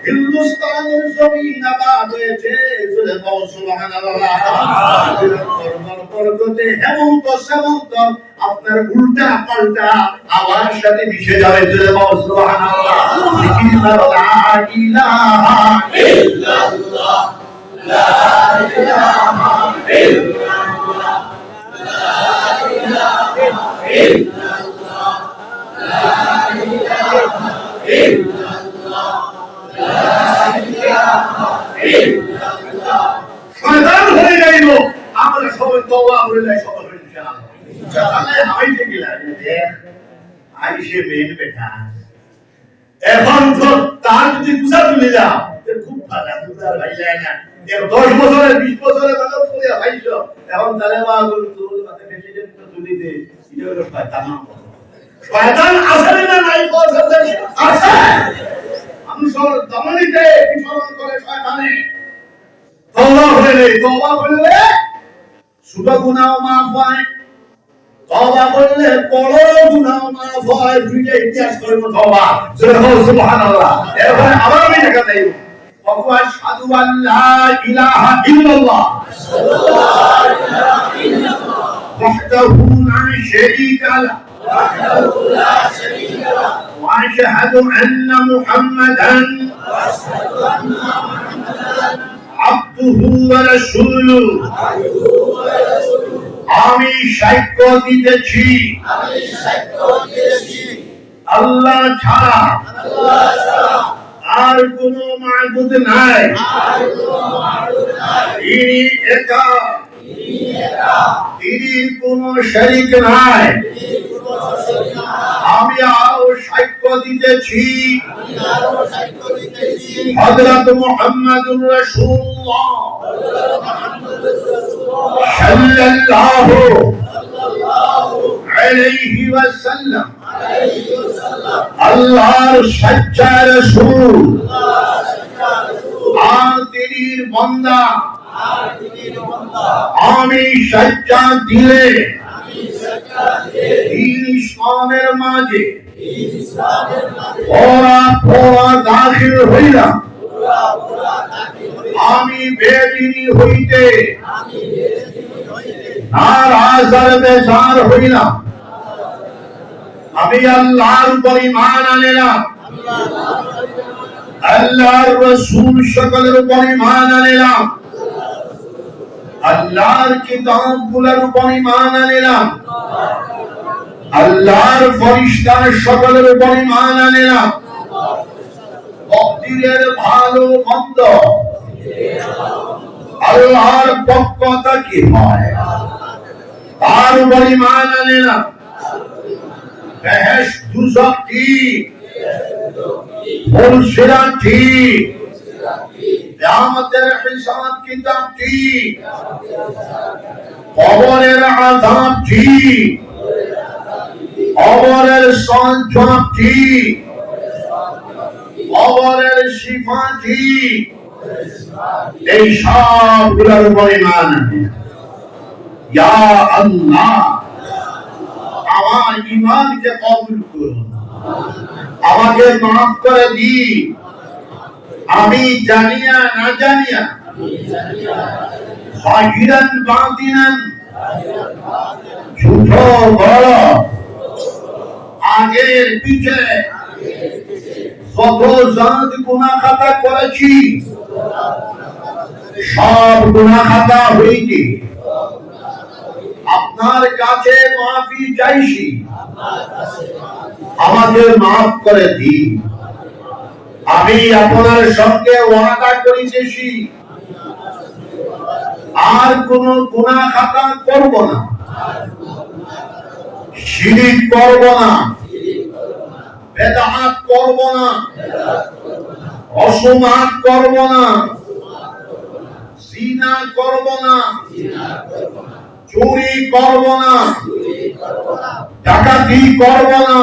হিন্দুস্তানের জমিন আবাদ হয়েছে, সুবহানাল্লাহ। বরকতে হেমন্ত সেমন্ত আপনার উল্টা পাল্টা আওয়াজ সাথে মিশে যাবে, সুবহানাল্লাহ। লা ইলাহা ইল্লাল্লাহ, লা ইলাহা ইল্লাল্লাহ, লা ইলাহা ইল্লাল্লাহ, লা ইলাহা ইল্লাল্লাহ, লা ইলাহা ইল্লাল্লাহ। শয়তান হয়ে গেল, আমরা সবাই তওবা করে যাই, সবাই ইনশাআল্লাহ। তাহলে আইছে কি লাগে দেখ, আইছে মেন বেটা এখন তো তার যদি গুছা তুলে যাও খুব ভালো, গুছার ভাই যায় না। 10 বছরে 20 বছরে কথা বলে ভাইছো, এখন তাহলে মা বলতো তোর মাথা প্রেসিডেন্ট তো তুলি দে, এটা হলো শয়তান। শয়তান আসলে না নাই বলছে আছে, মানুষের দমনিতে বিচরণ করে শয়তানে। তওবা করলে ছোট গুনাহ মাফ হয়, তওবা করলে বড় গুনাহ মাফ হয়। দুইটা ইতিহাস করব তওবা, সুবহানাল্লাহ। এরপরে আবার আমি দেখা দেই, আশহাদু আল্লা ইলাহা ইল্লাল্লাহ, ওয়াহদাহু লা শারীকা লাহু, وأشهد أن محمدا عبده ورسوله। আমি সাক্ষ্য দিতেছি আল্লাহ ছাড়া আর কোনো মাবুদ নাই, তিনি একা, তিনি কোনো শরীক নাই। আমি আরো সাক্ষ্য দিতেছি হযরত মুহাম্মদুর রাসূলুল্লাহ সাল্লাল্লাহু আলাইহি ওয়াসাল্লাম আল্লাহর সচ্চা রাসূল আর তিনির বান্দা। আমি সচ্চা দিলে ইসলামের মাঝে ওরা দাখিল হইলাম, আমি বেদিনী হইতে আর আজার বেজার হইলাম। আমি আল্লাহর উপর ঈমান আনলাম, আল্লাহর রাসূল সকলের উপর ঈমান আনলাম, আল্লাহর কিতাবগুলোর উপর ঈমান আনলাম, আল্লাহর ফেরেশতার সকলের উপর ঈমান আনলাম। তকদীরের ভালো মন্দ আল্লাহর পক্ষ থেকে হয়, তার উপর ঈমান আনলাম। বেহেশত দুজখ কি, ফুলসিরাত কি, কিয়ামতের হিসাব কিতাব কি, কবরের আযাব কি, কবরের সঞ্জব কি, কবরের শিফা কি, এই সবগুলোর উপর ঈমান আনে। ইয়া আল্লাহ, আমার ঈমানকে কবুল করুন, আমাকে মাফ করে দিন। আমি জানিয়া না জানিয়া, জাহিরান বাতিনান, ছোট বড়, আগের পিছে যত জাত গুনাহ খাতা করেছি সব গুনাহ খাতা হইতে আপনার কাছে মাফি চাইছি, আমাকে মাফ করে দিন। আমি আপনার সঙ্গে ওয়াদা করিতেছি আর কোন গুনাহ খাতা করব না, শিরিক করব না, বেদাত করব না, অসমাত করব না, জিনা করব না, চুরি করব না, ডাকাতি করব না,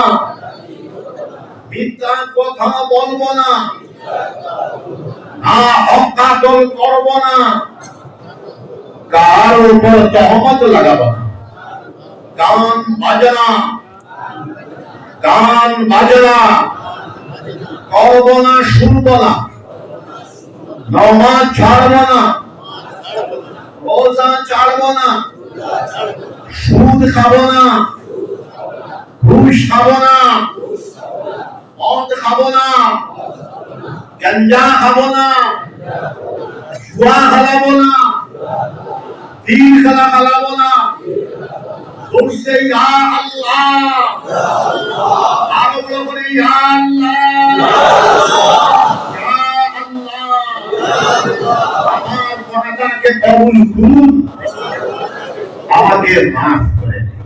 মিথ্যা কথা বলবো না, হকাতল করব না, কার উপর তহমত লাগাবো না, গান বাজনা করব না, শুনবো না, নামাজ ছাড়বো না, রোজা ছাড়বো না, সুদ খাবো না, ঘুষ খাবো না, মদ খাবো না, গাঞ্জা খাবো না, জুয়া খেলাবো না, দিন খেলা খেলাবো না। জোরসে ইয়া আল্লাহ, আরো বলে ইয়া আল্লাহ, আমার গুনাহকে কবুল করুন, আমাকে মাফ করে দিন।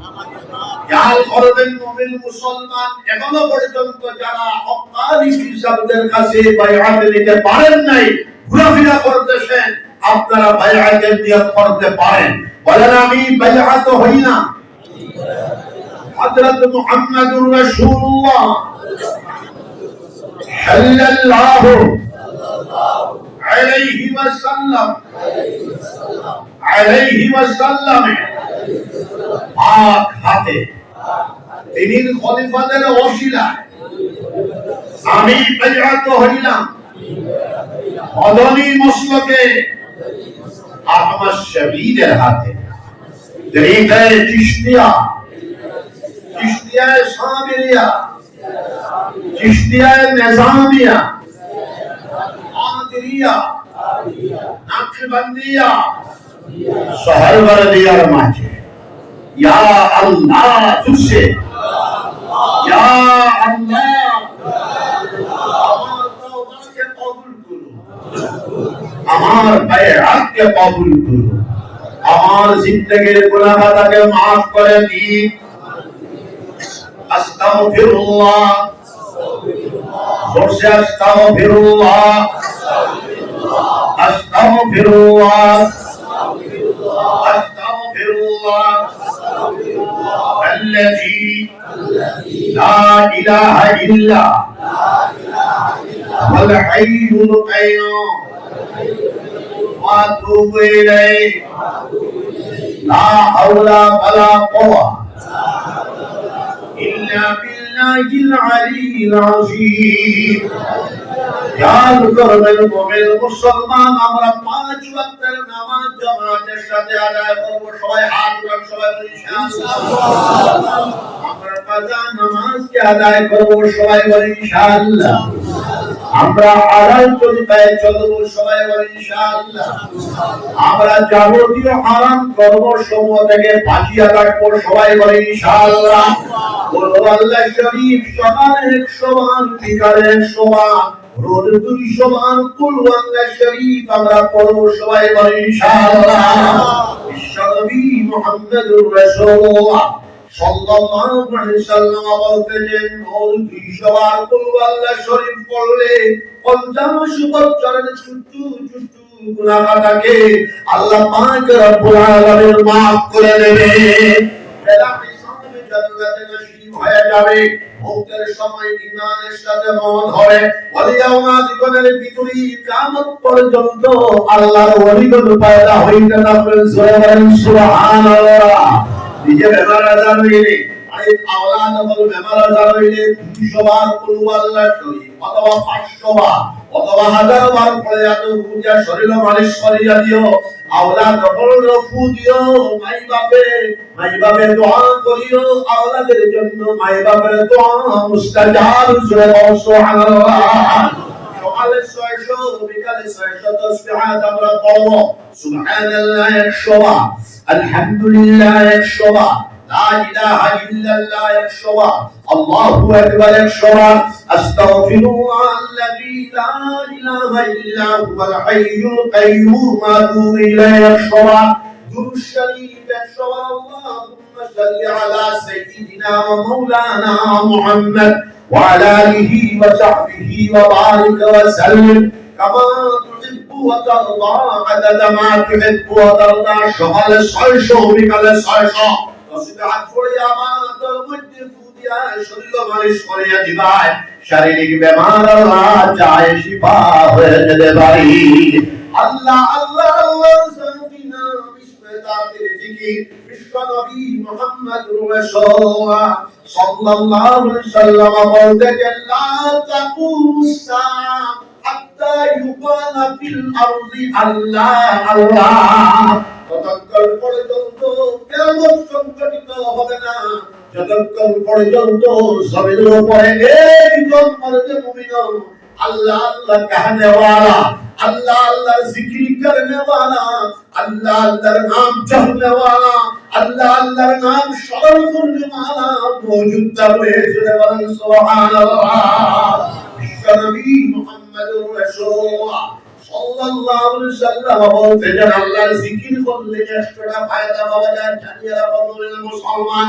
খেয়াল করবেন মুমিন মুসলমান, এখনো পর্যন্ত যারা হক্কানি ফিসাবদের কাছে বাইআত নিতে পারেন নাই, ঘোরাফেরা করতেছেন, আপনারা বাইআতের নিয়ত করতে পারেন। বলেন আমি বাইআত হই না। হযরত মুহাম্মদুর রাসূলুল্লাহ সাল্লাল্লাহু আলাইহি ওয়াসাল্লাম পাক হাতে তিনি খলিফাদের ওসিলায় আমি বাইআত হইলাম মদনী মসলকে আহমদ শহীদের হাতে। তরিকা চিশতিয়া, চিশতিয়া সামিরিয়া, চিশতিয়া নিজামিয়া, কাদরিয়া, নকশবন্দিয়া, সোহরওয়ার্দিয়ার মাঝে ইয়া আল্লাহ তুসে ইয়া আল্লাহ আমার তওবাকে কবুল করো, আমার বাইআতকে কবুল করো, আমার জিন্দেগীর গুনাহটাকে maaf করে দিন। আস্তাগফিরুল্লাহ, জোরসে আস্তাগফিরুল্লাহ, আস্তাগফিরুল্লাহ, আস্তাগফিরুল্লাহ الذي لا إله إلا هو الحي القيوم وأتوب إليه لا حول ولا قوة إلا بالله العلي العظيم। খেয়াল করবেন মুমিন মুসলমান, আমরা 5 ওয়াক্তের নামাজ জামাতের সাথে আদায় করব। সবাই হাত উঠান, সবাই বলি ইনশাআল্লাহ। আমরা কাজা নামাজকে আদায় করব, সবাই বলি ইনশাআল্লাহ। আমরা হালাল তরিকায় চলব, সবাই বলি ইনশাআল্লাহ। আমরা যাবতীয় হারাম কর্মসমূহ থেকে বাঁচিয়ে থাকব, সবাই বলি ইনশাআল্লাহ। বলো আল্লাহ শরীফ সকালে 100 বার, বিকালে 100 বার, রোজ 200 বার কুল আল্লাহ শরীফ আমরা পড়ব, সবাই বলি ইনশাআল্লাহ। বিশ্বনবী মুহাম্মদুর রাসূলুল্লাহ সাল্লাল্লাহু আলাইহি ওয়াসাল্লাম বলতেন, রোজ 200 বার কুল আল্লাহ শরীফ পড়লে 50 বছরের ছোট্ট ছোট্ট গুনাহটাকে আল্লাহ পাক রব্বুল আলামিন maaf করে দেবে। জান্নাতে নসিব হয়ে যাবে। মৌতের সময় ঈমানের সাথে মন ধরে ওলিয়াউদ্দিনের ভিতরে কিয়ামত পর্যন্ত আল্লাহর ওলিগণ পয়দা হইতে থাকবেন। সুবহানাল্লাহ। নিজে বেমার আজার হইলে, আরে আওলাদ বল বেমার আজার হইলে 200 বার কুল আল্লাহ শরীফ অথবা 500 বার অথবা 1000 বার পড়ে এত পূজা শরীর মালিশ করিয়া দিও। আওলাদ বল রফু দিও, মাই বাপে দোয়া করিও আওলাদের জন্য, মাই বাপের দোয়া মুস্তাজাব। সুবহানাল্লাহ। সকালে 600, বিকালে 600 তাসবিহাত আমরা পড়ব। সুবহানাল্লাহ 100 বার, আলহামদুলিল্লাহ 100 বার, লা ইলাহা ইল্লাল্লাহ 100 বার, আল্লাহু আকবার 100 বার, আস্তাগফিরুল্লাহ আল্লাযী লা ইলাহা ইল্লা হুয়াল হাইয়ুল কাইয়্যুম আতুবু ইলাইহি 100 বার, দুরূদ শরীফ 100 বার, আল্লাহুম্মা সাল্লি আলা সাইয়্যিদিনা ওয়া মাওলানা মুহাম্মদ ওয়া আলা আলিহি ওয়া সাহবিহি ওয়া বারিক ওয়া সাল্লিম কামা তুহিব্বু ওয়া তারদা আদাদা মা তুহিব্বু ওয়া তারদা। সকালে 600, বিকালে 600 তাসবিহাত পড়ে আমাদের মধ্যে দিয়া শরীর মালিশ করিয়া দিবাই শারীরিক বেমার আল্লাহ চায় শিফা হয়ে যেতে পারি। আল্লাহ আল্লাহ আল্লাহ সাবিনা বিসমিল্লাহির জিকির বিশ্ব নবী মুহাম্মদুর রাসূলুল্লাহ সাল্লাল্লাহু আলাইহি ওয়াসাল্লাম বলতেন লা তাকুমুস সাআ হাত্তা ইউকানা ফিল আরদি আল্লাহ আল্লাহ। ততক্ষণ পর্যন্ত কিয়ামত সংঘটিত হবে না যতক্ষণ পর্যন্ত জমিনের উপরে একজন মরদে মুমিন अल्लाह अल्लाह कहने वाला, अल्लाह अल्लाह जिक्र करने वाला, अल्लाह अल्लाह नाम जपने वाला, अल्लाह अल्लाह नाम स्मरण करने वाला मौजूद रहे। सुभान अल्लाह। नबी मुहम्मद रसूलुल्लाह সাল্লাল্লাহু আলাইহি ওয়াসাল্লাম বলতে যান আল্লাহর জিকির করলে 100টা ফায়দা পাওয়া যায়। জানিয়ে রাখুন মুসলমান,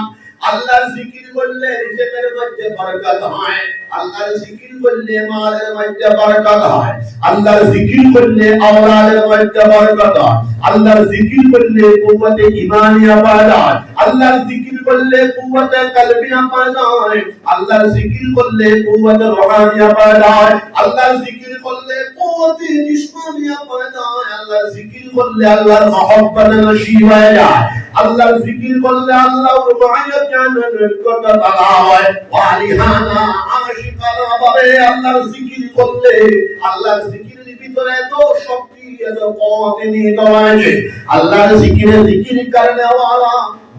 আল্লাহর জিকির করলে রিজিকের মধ্যে বরকত হয়, আল্লাহর জিকির করলে মালের মধ্যে বরকত হয়, আল্লাহর জিকির করলে আওলাদের মধ্যে বরকত হয়, আল্লাহর জিকির করলে কুওয়াতে ঈমানিয়া পাওয়া যায়, আল্লাহর জিকির করলে কুওয়াতে কলবিয়া পাওয়া যায়, আল্লাহর জিকির করলে কুওয়াতে রুহানিয়া পাওয়া যায়, আল্লাহর জিকির করলে কুওয়াতে জিসমানিয়া পাওয়া যায়, আল্লাহর জিকির করলে আল্লাহর মহব্বত নসিব হয়ে যায়, আল্লাহর জিকির করলে আল্লাহর মায়া জানার কথা বলা হয়। ওয়ালিহানা আশিকানা বলে আল্লাহর জিকির করলে, আল্লাহর জিকিরের ভিতরে এত শক্তি এত কওয়াত নিয়ে রয়েছে। আল্লাহর জিকিরে জিকির করনে ওয়ালা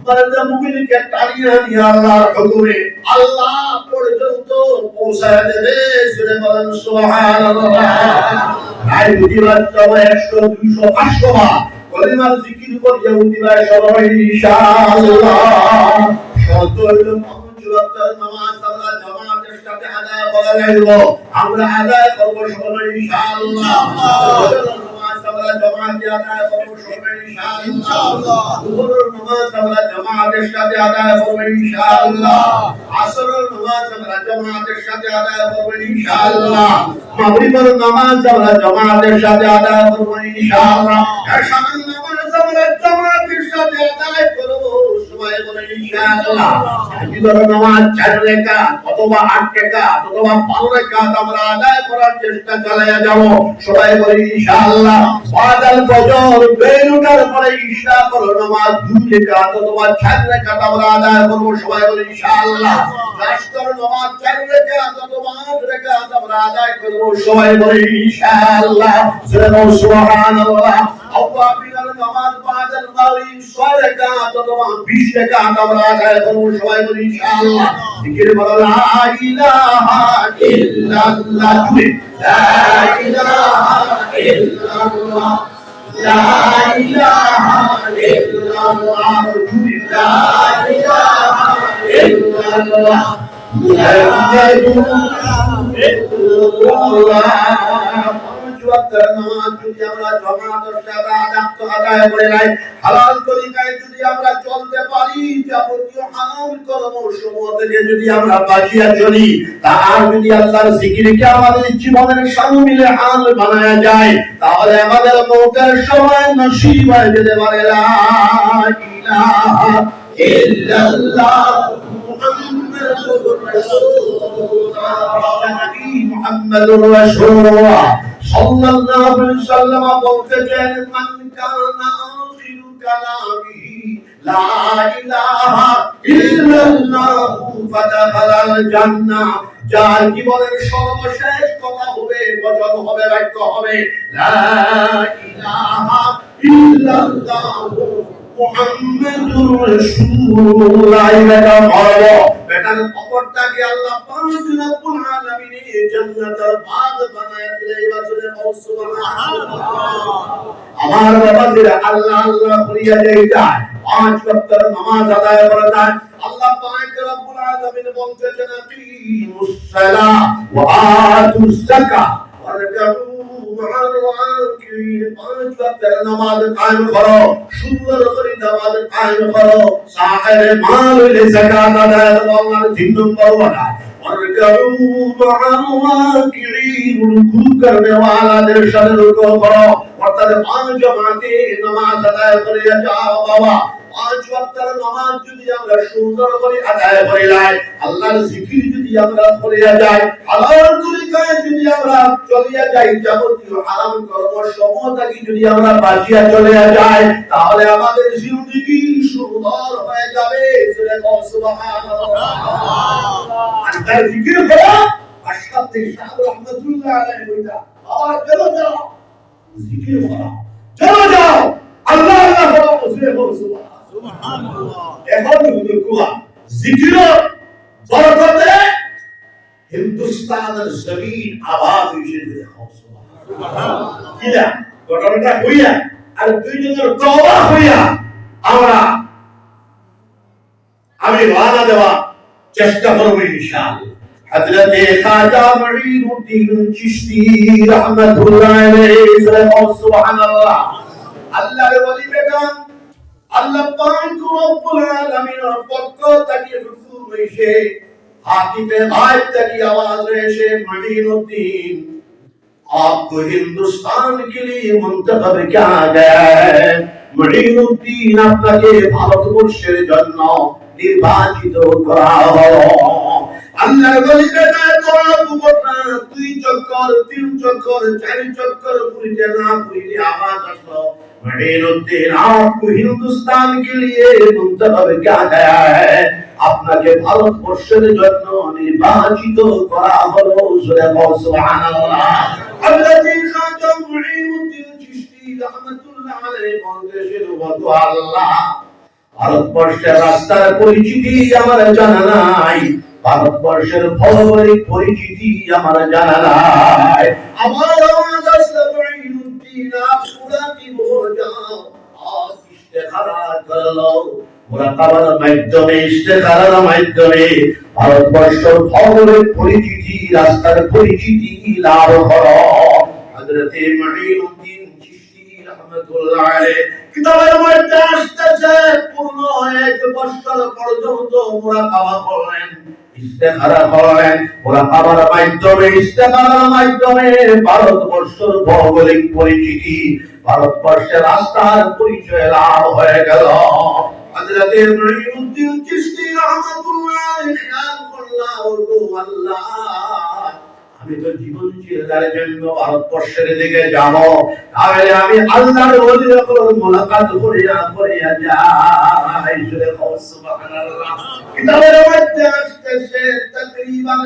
বান্দা মুমিনকে টানিয়ে নিয়ে আল্লাহর হুকুমে আল্লাহ পর্যন্ত পৌঁছায় দেবে। সুরে বলেন সুবহানাল্লাহ। তাই বুঝিবার তবে 100 200 500 বার কলিমার জিকির করিয়া উঠিবা সবাই ইনশাআল্লাহ। শর্ত হলো 5 ওয়াক্তের নামাজ আমরা জামাতের সাথে আদায় করা লাগবে। আমরা আদায় করব সবাই ইনশাআল্লাহ। নামাজ আমরা জামাতে আদায় করব সবাই ইনশাআল্লাহ। দুপুরের নামাজ আমরা জামাতের সাথে আদায় করব ইনশাআল্লাহ। আসরের নামাজ আমরা জামাতের সাথে আদায় করব ইনশাআল্লাহ। মাগরিবের নামাজ আমরা জামাতের সাথে আদায় করব ইনশাআল্লাহ। এশারের নামাজ আমরা জামাতের সাথে আদায় করব সবাই বলে ইনশাআল্লাহ। তাহজ্জুদের নামাজ 4 রাকাত অথবা 8 রাকাত অথবা 12 রাকাত আমরা আদায় করার চেষ্টা চালিয়ে যাব সবাই বলে ইনশাআল্লাহ। বাদাল ফজর বেরুটার পরে ইশা পর নামাজ 2 রাকাত অথবা 4 রাকাত আমরা আদায় করব সবাই বলে ইনশাআল্লাহ। রাষ্ট্রের নামাজ 4 রাকাত অথবা 8 রাকাত আমরা আদায় করব সবাই বলে ইনশাআল্লাহ। সুবহানাল্লাহ। আওয়াবিলের নামাজ বাদাল মাগরিব 6 রাকাত অথবা 20 রাকাত আমরা আদায় করব সবাই বলে ইনশাআল্লাহ। জিকির বলা লা ইলাহা ইল্লাল্লাহ, লা ইলাহা ইল্লাল্লাহ, লা ইলাহা ইল্লাল্লাহ, লা ইলাহা ইল্লাল্লাহ, মুহাম্মাদুর রাসূলুল্লাহ। নামাজ যদি আমরা জামাতের সাথে আদায় করে নাই, হালাল তরিকায় যদি আমরা চলতে পারি, যাবতীয় হারাম কর্মসমূহ থেকে যদি আমরা বাঁচিয়ে চলি, তার যদি আল্লাহর জিকিরকে আমাদের জীবনের শামিল হাল বানায়া যায়, তাহলে আমাদের মওতের সময় নসিব হয়ে যেতে পারে লা ইলাহা ইল্লাল্লাহ মুহাম্মাদুর রাসূলুল্লাহ। নবী মুহাম্মদুর রাসূলুল্লাহ সাল্লাল্লাহু আলাইহি ওয়াসাল্লাম বলতেছেন মান কানা আখিরু কালামিহি লা ইলাহা ইল্লাল্লাহ ফাদাখালাল জান্নাহ। যার জীবনের সর্বশেষ কথা হবে, বচন হবে, বাক্য হবে লা ইলাহা ইল্লাল্লাহ মুহাম্মাদুর রাসূলুল্লাহ। এটা বলো বেটার কবরটাকে আল্লাহ পাক রব্বুল আলামিন জান্নাতের বাগ বানায় দিলে। এবারে সুবহানাল্লাহ। আমার বাবাজিরা আল্লাহ আল্লাহ করিয়া যায়, 5 ওয়াক্তের নামাজ আদায় করে যায়। আল্লাহ পাক রব্বুল আলামিন বলতেছেন আকিমুস সালাহ ওয়া আতুস যাকাত ওয়ারকাউ মা'আর রাকিঈন। 5 ওয়াক্তের নামাজ কায়েম করো, সুন্দর করে নামাজ কায়েম করো, সাহের মাল হইলে যাকাত আদায় করো। আল্লাহর 3 নম্বর ওয়াদা ওয়ারকাউ মা'আর রাকিঈন, রুকু করনে ওয়ালাদের সাথে রুকু করো, অর্থাৎ 5 জামাতে নামাজ আদায় করে যাও বাবা। পাঁচ ওয়াক্তের নামাজ যদি আমরা সুন্দর করে আদায় করে যাই, আল্লাহর জিকির যদি আমরা করে যাই, হালাল তরিকায় যদি আমরা চলিয়া যাই, যাবতীয় হারাম কর্ম সমূহটাকে যদি আমরা বাঁচিয়া চলে যাই, তাহলে আমাদের জিন্দেগি সুন্দর হয়ে যাবে। সুবহানাল্লাহ। আল্লাহর জিকির করা আশরাফি শাহ রাহমাতুল্লাহ আলাইহি বইটা আর চলো যাও জিকির করা, চলো যাও আল্লাহ আল্লাহ বলো, সুবহানাল্লাহ। এখন হুজুর কুয়া জিকির বরকতে হিন্দুস্তানের জমিন আবাদ হয়েছে। দেখো সুবহানাল্লাহ। কিলা ঘটনাটা হইয়া আর দুইজনের তওবা হইয়া আমি ওয়াদা দেওয়া চেষ্টা করব ইনশাআল্লাহ। হযরত খাজা মুঈনুদ্দিন চিশতি রাহমাতুল্লাহ আলাইহি সুবহানাল্লাহ। আল্লাহর ওলি বেগম আল্লাহ পাক রব্বুল আলামিনের পক্ষ থেকে হুকুম হইছে, হাকিমে গায়ব থেকে आवाज হইছে, মুঈনুদ্দিন आपको हिंदुस्तान के लिए मुंतखब किया गया है। মুঈনুদ্দিন আপনাকে ভারতবর্ষের জন্য নির্বাচিত করা হলো। আল্লাহর ওলি বেটা তোরা বুবনা দুই চক্কর তিন চক্কর চার চক্কর পুরিতে না পুরিতে आवाज আসলো, মুঈনুদ্দিন आपको हिंदुस्तान के लिए मुंतखब किया गया है, আপনাকে ভারতবর্ষের জন্য নির্বাচিত করা হলো। সুবহানাল্লাহ। আল্লাযী খাজা মুঈনুদ্দিন চিশতি রাহমাতুল্লাহ আলাইহি বলেছেন, ওয়াদু আল্লাহ ভারতবর্ষের রাস্তার পরিচিতি আমার জানা নাই, ভারতবর্ষের ভৌগোলিক পরিচিতি আমার জানা নাই। আমার আওয়াজ আসলে মুঈনুদ্দিন পুরা কি হয়ে যাও, আজ ইস্তেখারা করলো, মুরাকাবার মাধ্যমে ইস্তেখারার মাধ্যমে ভারতবর্ষের ভৌগোলিক পরিচিতি রাস্তার পরিচিতি লাভ করো। হযরত মুঈনুদ্দিন চিশতি রাহমাতুল্লাহ আলাইহি কিতাবের মধ্যে আসছে পূর্ণ এক বছর পর্যন্ত মুরাকাবা করলেন, ইস্তেখারা করলেন। মুরাকাবার মাধ্যমে ভারতবর্ষের ভৌগোলিক পরিচিতি, ভারতবর্ষের রাস্তার পরিচয় লাভ হয়ে গেল। হযরত মুঈনুদ্দিন চিশতি রাহমাতুল্লাহ আলাইহি খেয়াল করলেন, ওগো আল্লাহ আমি তো জীবন চিরকালের জন্য ভারতবর্ষের দিকে যাব, তাহলে আমি আল্লাহর ওলির সাথে মুলাকাত করিয়া যাই। সুবহানাল্লাহ। কিতাবের মধ্যে আসছে তাকরিবান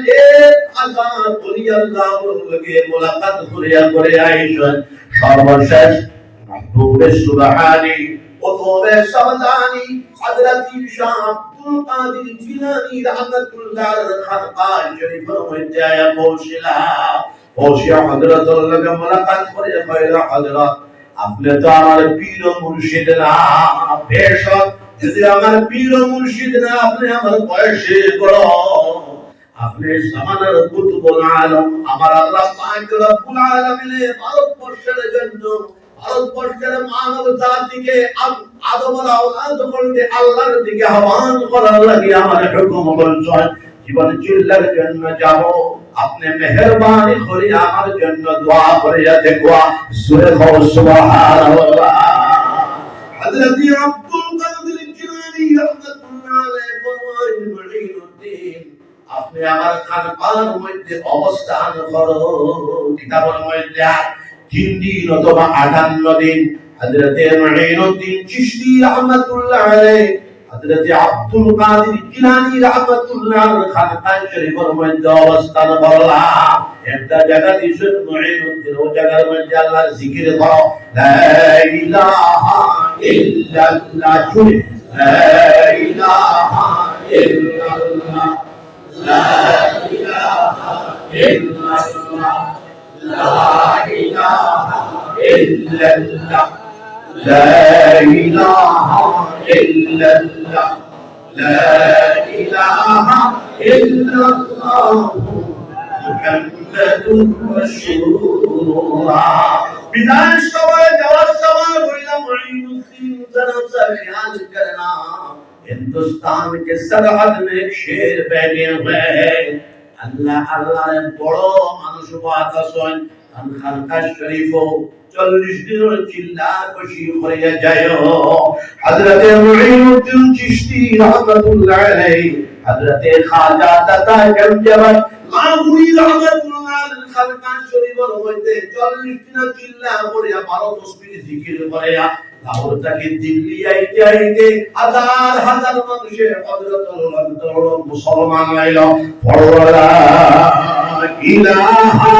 1000 ওলি আল্লাহর লগে মুলাকাত করিয়া আইছেন। সর্বশেষ মাহবুবে সুবহানী ওতবে সামদানি হযরত শাহ আব্দুল কাদের জিলানী রাহমাতুল্লাহ আলাইহি খানকাহ শরীফের মধ্যে আয়া পৌঁছিয়া হযরতের লগে মুলাকাত করে কইরা, হযরত আপনি তো আমার পীর ও মুর্শিদ না, বেশক যদি আমার পীর ও মুর্শিদ না, আপনি আমার বয়সে বড়, আপনি জামানার কুতুবুল আলম, আমার আল্লাহ পাক রব্বুল আলামিন ভারতবর্ষের জন্য, ভারতবর্ষের মানব জাতিকে আদমের আওলাদ বলতে আল্লাহর দিকে আহ্বান করার লাগি আমার হুকুম করছেন। জীবন চিল্লার জন্য যাব, আপনি মেহেরবানি করে আমার জন্য দোয়া করিয়া দেখবা। সূরা সুবহানাল্লাহ। হযরত আব্দুল কাদের জিলানী রাহমাতুল্লাহ আলাইহি ফরমান, মুঈনুদ্দিন আপনি আমার খানকার মধ্যে অবস্থান করো। কিতাবের মধ্যে 3 দিন অথবা 58 দিন হযরত মুঈনুদ্দিন চিশতি রাহমাতুল্লাহ আলাইহি হযরত আব্দুল কাদের জিলানী রাহমাতুল্লাহ আলাইহি খানকাহ শরীফের মধ্যে অবস্থান করলাম। একটা জায়গা দিছেন মুঈনুদ্দিন, ওই জায়গার মধ্যে আল্লাহর জিকির করো, লা ইলাহা ইল্লাল্লাহ, শুনে লা ইলাহা ইল্লাল্লাহ, লা ইলাহা ইল্লাল্লাহ, লা ইলাহা ইল্লাল্লাহ, লা ইলাহা ইল্লাল্লাহ, লা ইলাহা ইল্লাল্লাহ, মুহাম্মাদুর রাসূলুল্লাহ। বিদায় সবাই যাওয়ার সময় বললাম, মুঈনুদ্দিন जरा सा ख्याल करना, हिंदुस्तान के सरहद में एक शेर बैठे हुए हैं। अल्लाह अल्लाह ने बड़ो মানুষ বাতাসন, খানকা শরীফ 40 দিনের চিল্লা খুশি হয়ে যায় হযরতে মুঈনুদ্দিন চিশতি রাহমাতুল্লাহ আলাইহি হযরতে খাজা দাতা গঞ্জবাত লাহুরি রাহমাতুল্লাহ আলাইহি খানকা শরীফের মধ্যে 40 দিনের চিল্লা করে 12 তসবিহ জিকির করে লাহোর থেকে দিল্লি আইতে আইতে হাজার হাজার মানুষের হযরতুল মুসলমান আইলো পড়লা ইলাহা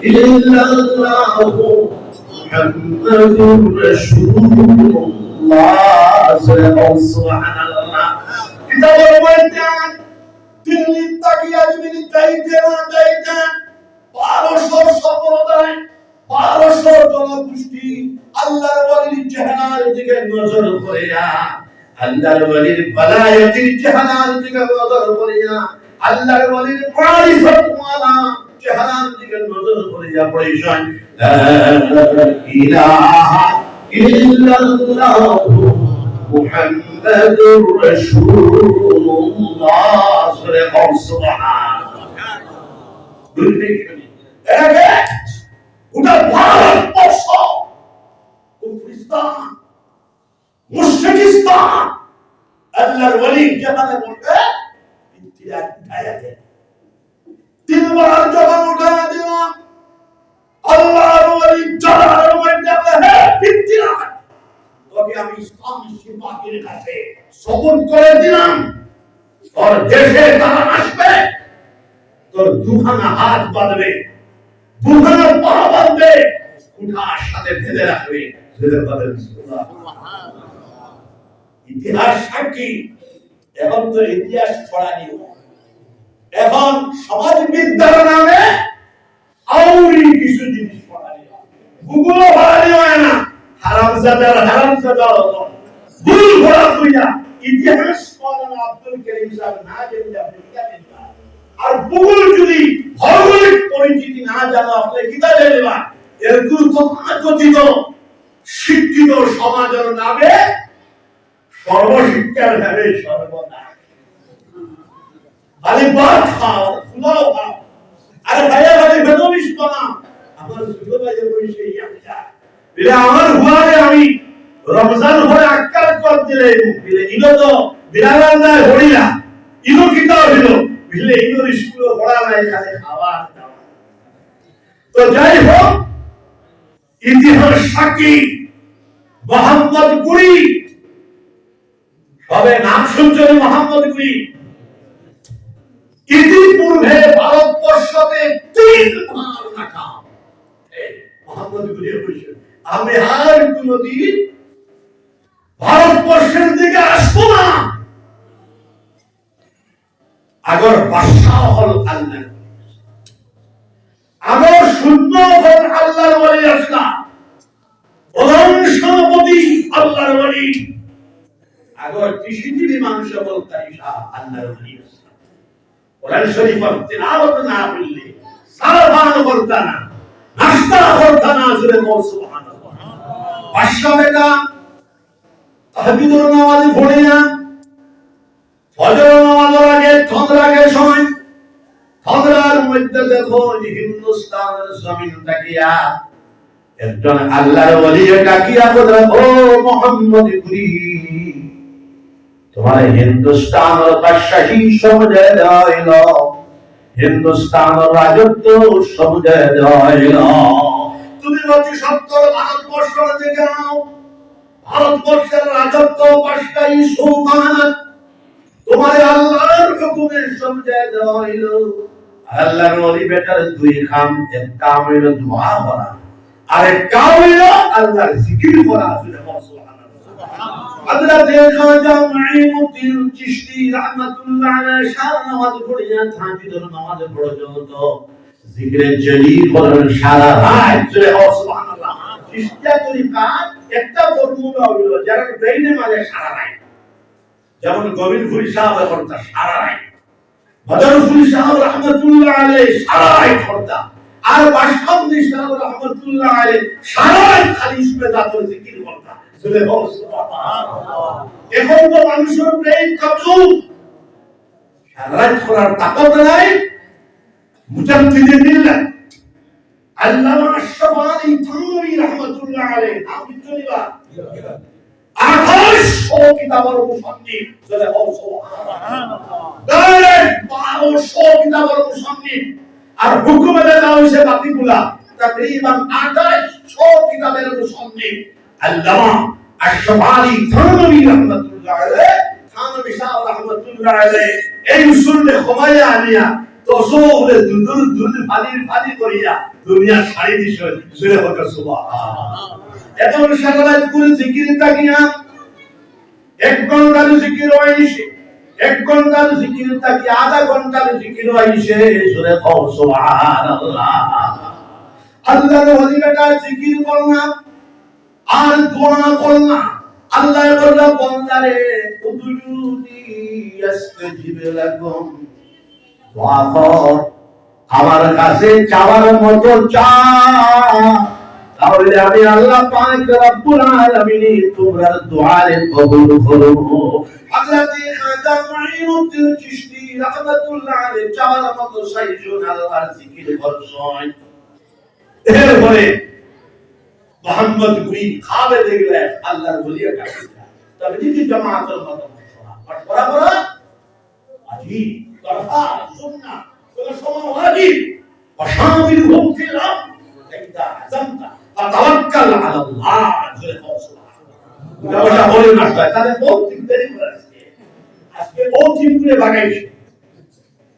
ইল্লাল্লাহ মুহাম্মাদুর রাসূলুল্লাহ সুবহানাল্লাহ কিতাবের মধ্যে দিল্লি তাকিয়া দিল্লি যাইতে না যাইতে 1200 সম্প্রদায় 1200 জনগোষ্ঠী আল্লাহর ওলির চেহারার দিকে নজর করিয়া আল্লাহর ওলির বালায়াতির চেহারার দিকে নজর করিয়া আল্লাহর ওলির মারিফত ওয়ালা চেহারার দিকে নজর করিয়া পড়েছেন লা ইলাহা ইল্লাল্লাহ মুহাম্মাদুর রাসূলুল্লাহ সুবহানাল্লাহ ওটা ভারতবর্ষ কুফরিস্তান মুশরিকিস্তান আল্লাহর ওলি যেখানে বলতে ইতিহাস উঠায়া দেন 3 বার যখন উঠায়া দিলাম আল্লাহর ওলি জালালের মধ্যে হে ইতিহাস তোকে আমি ইসলাম সিপাহীর কাছে সবুত করে দিলাম তোর দেশে তারা আসবে তোর দুখানা হাত বাঁধবে দুখানা পা বাঁধবে উঠার সাথে বেঁধে রাখবে ইতিহাস সাক্ষী এখন তো ইতিহাস ছড়ানি এখন সমাজবিদ্যার নামে আউরি কিছু জিনিস ছড়ানি গুগল ছড়ানি হয় না হারামজাদা ভুল ভরা তুইয়া ইতিহাস মাওলানা আব্দুল করিম সাহেব না জেনে আপনি জানেন না আর ভূগোল যদি ভৌগোলিক পরিচিতি না জানো আপনি কিতা জানবা এর গুরুত্ব কথিত শিক্ষিত সমাজের নামে সর্বশিক্ষার নামে সর্বনাশ খালি বাদ খাও ফুলাও খাও আরে ভাইয়া খালি বেদবিস বানা আমার ছোট ভাইয়ের বয়সে ইয়ামজা বিলে আমার হুয়ারে আমি রমজান হয়ে আক্কাল কর দিলে বিলে ইনো তো বিরালান্দায় হরিলা ইনো কিতা হইল বিলে ইনোর স্কুলে পড়া নাই খালি খাওয়া দাওয়া তো যাই হোক ইতিহাস সাক্ষী মোহাম্মদ গুরি সবে নাম শুনছেন মোহাম্মদ গুরি ইতিপূর্বে ভারতবর্ষতে 3 বার রাখা মোহাম্মদ গুরি হয়েছে আমি আর কোনদিন ভারতবর্ষের দিকে আসবো না আগর বাদশাহ হল আল্লাহ আগর শূন্য হল আল্লাহর ওলি আসলা প্রধান সভাপতি আল্লাহর ওলি আগর কৃষিজীবী মানুষ হল তাইশা আল্লাহর ওলি আসলা কোরআন শরীফ তিলাওয়াত না করলে সারাবান করতা না নাস্তা করতা না জুরে সুবহানাল্লাহ বাদশাহ বেটা তাহাজ্জুদের নামাজ পড়ে না ফজর নামাজের আগে তন্দ্রাকে সময় তন্দ্রার মধ্যে দেখো হিন্দুস্তানের জমিন তাকিয়া একজন আল্লাহর ওলি তাকিয়া বলে ও মোহাম্মদ গুরি তোমার হিন্দুস্তানের বাদশাহী সমঝে দেওয়াইল হিন্দুস্তানের রাজত্ব সমঝে দেওয়াইল তুমি অতি সত্তর ভারতবর্ষের দিকে নাও ভারতবর্ষের রাজত্ব বাদশাহী সুলতানাত তোমার আল্লাহর হুকুমে সমঝে দেওয়া হইল আল্লাহর ওলি বেটার 2 কাম এক কাম হইল দোয়া করা আর এক কাম হইল আল্লাহর জিকির করা সুবহানাল্লাহ হযরত খাজা মুঈনুদ্দিন চিশতি রাহমাতুল্লাহ আলাইহি সারা নামাজ পড়িয়া তাহাজ্জুদের নামাজ পর্যন্ত জিকিরে জলি করেন সারা রাত জুড়ে সুবহানাল্লাহ চিশতিয়া তরিকা একটা ফর্মুলা হইল যারা ব্রেইনে মানে সারা রাত যেমন গোবিন্দপুরী সাহেব করতা সারা রাত বদরপুরী সাহেব রহমাতুল্লাহ আলাইহি সারা রাত করতা আর বাসকান্দি সাহেব রহমাতুল্লাহ আলাইহি সারা রাত খালি ইসমে জাতের জিকির করতা জুড়ে সুবহানাল্লাহ এখন তো মানুষের ব্রেইন কমজোর সারা রাত করার তাকত নাই মুজাদ্দিদে মিল্লাত আল্লামা আশরাফ আলী থানভী রাহমাতুল্লাহ আলাইহি আপনি চলিবা 2800 কিতাবের মুসান্নিফ চলে সুবহানাল্লাহ ডাইরেক্ট 1200 কিতাবের মুসান্নিফ আর হুকুমে দেওয়া হয়েছে বাকিগুলা তাকরিবান 2800 কিতাবের মুসান্নিফ আল্লামা আশরাফ আলী থানভী রাহমাতুল্লাহ আলাইহি থানভী সাহেব রাহমাতুল্লাহ আলাইহি এই উসুলে খমায়া আনিয়া তসৌরে দুদুর ফালি করিয়া দুনিয়া ছাড়ি দিছে সুরে হক সুবহানাল্লাহ এখন সারারাত করে জিকির তাকিয়া 1 ঘন্টার জিকির হইছে 1 ঘন্টার জিকির তাকিয়া আধা ঘন্টার জিকির হইছে সুরে হক সুবহানাল্লাহ আল্লাহর ওলিটা জিকির করনা আর দোয়া করনা আল্লাহ বলল বান্দারে উদুনি ইস্তাজিব লাকুম আমার কাছে চাওয়ার মতো চা তাহলে আমি আল্লাহ পাক রব্বুল আলামিন তোমার দোয়ারে কবুল করব হযরত খাজা মুঈনুদ্দিন চিশতি রাহমাতুল্লাহ আলাইহি চাওয়ার মতো সাইজুন আল্লাহর জিকির করছেন এরপরে মোহাম্মদ গুরি খাবে দেখলে আল্লাহর ওলিয়া কাছে তবে যদি জামাতের মতো পড়া আজি তরফা সুন্নাহ কোন ওয়াজিব ওয়াশামিলহুম ফিল আমর ইদা আযামতা ফাতাওয়াক্কাল আলাল্লাহ সুবহানাল্লাহ ওটা বলে না তাহলে বহুত দেরি করে আজকে ও তিনগুলো বাগাইছে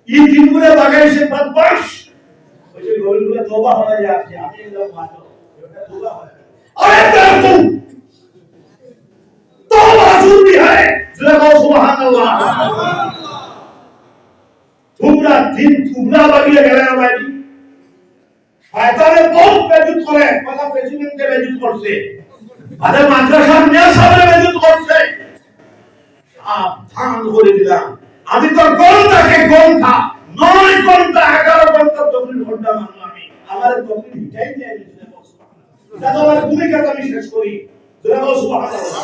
এই তিনগুলো বাগাইছে বদমাশ ওই যে গরিবগুলো তওবা হয়ে যাচ্ছে আমি এলাম মাত্র এটা তওবা হয় আরে তুই তওবা জরুরি হয় সুবহানাল্লাহ তোমরা দিন তোমরা বাগিয়ে গেলে না ভাই শয়তানে বহুত বেজুত করে কথা প্রেসিডেন্টকে বেজুত করছে আরে মাদ্রাসার নেশাবে বেজুত করছে সাবধান করে দিলাম আমি তো ঘন্টাকে ঘন্টা 9 ঘন্টা 11 ঘন্টা 24 ঘন্টা মানলাম আমি আমার তকলিফ হিটাই দেয় দাদা আমার ভূমিকা আমি শেষ করি সুবহানাল্লাহ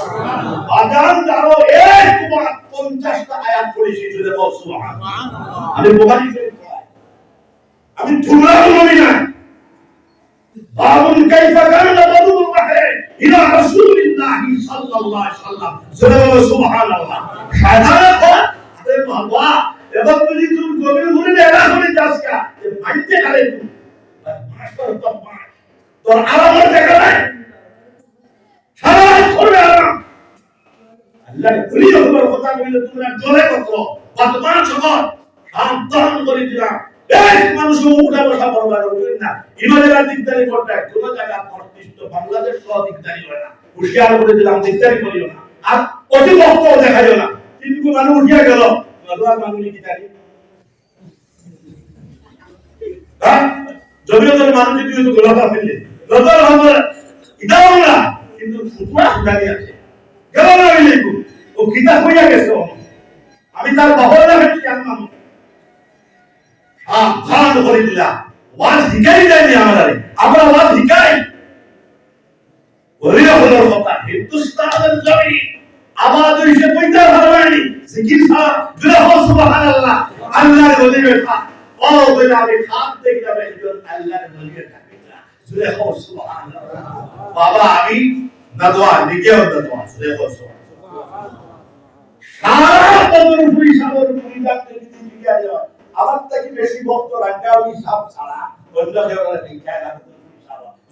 আযান দাও এক বার 50টা আয়াত পড়েছি জুড়ে বল সুবহানাল্লাহ আমি বুখারী শরীফ পড়াই আমি তোমরা বলি না বাবুল কাইফা কানা বাদুল বাহরে ইলা রাসূলিল্লাহ সাল্লাল্লাহু আলাইহি ওয়াসাল্লাম জুড়ে বল সুবহানাল্লাহ সাধারণত আরে বাবা এবার তুই গভীর ঘুরে এলা করে যাস কা মাইতে গেলে তুই মাস্টার তো মার তোর আরামের দেখা নাই সারা করবে আরাম আল্লাহ বলি তোমার কথা কইলে তোমরা জলে কত বর্তমান সময় সাবধান করে দিলাম এক মানুষ উঠা বসা করবা না ইমানের দিকদারি করতে কোন জায়গা প্রতিষ্ঠিত বাংলাদেশ সহ দিকদারি হয় না হুশিয়ার করে দিলাম দিকদারি করিও না আর অতি বক্ত দেখাইও না তিনকু মানুষ উঠিয়া গেল নদুয়া মানুষ কি জানি হ্যাঁ জমিয়তের মানুষ যদি তো গোলাপা ফেললে নদুয়া আমরা ইদাও না কিন্তু ফুটুয়া দাঁড়ি আছে গেল না হইলেকু ও কিতাব হইয়া গেছে আমি তার বাবার না হইছি জানলাম সাবধান করে দিলাম ওয়াজ হিকাই দেয়নি আমরা ওয়াজ হিকাই ওরিয়া হলোর কথা হিন্দুস্তানের জমি আবাদ হইছে কইতা ভালোবানি জিকির সারা জুরা সুবহানাল্লাহ আল্লাহর ওলি বেটা ও বলে আমি খাত দেখি যাবে আল্লাহর ওলি বেটা জুরা সুবহানাল্লাহ বাবা আমি নদওয়া লিখেও নদওয়া জুরা সুবহানাল্লাহ সারা কবর পুরি সাবর পুরি ডাকতে দিতে লিখা দেওয়া আমার থেকে বেশি ভক্ত রাঙ্গাও হিসাব ছাড়া অন্য দেওয়ার লিখা না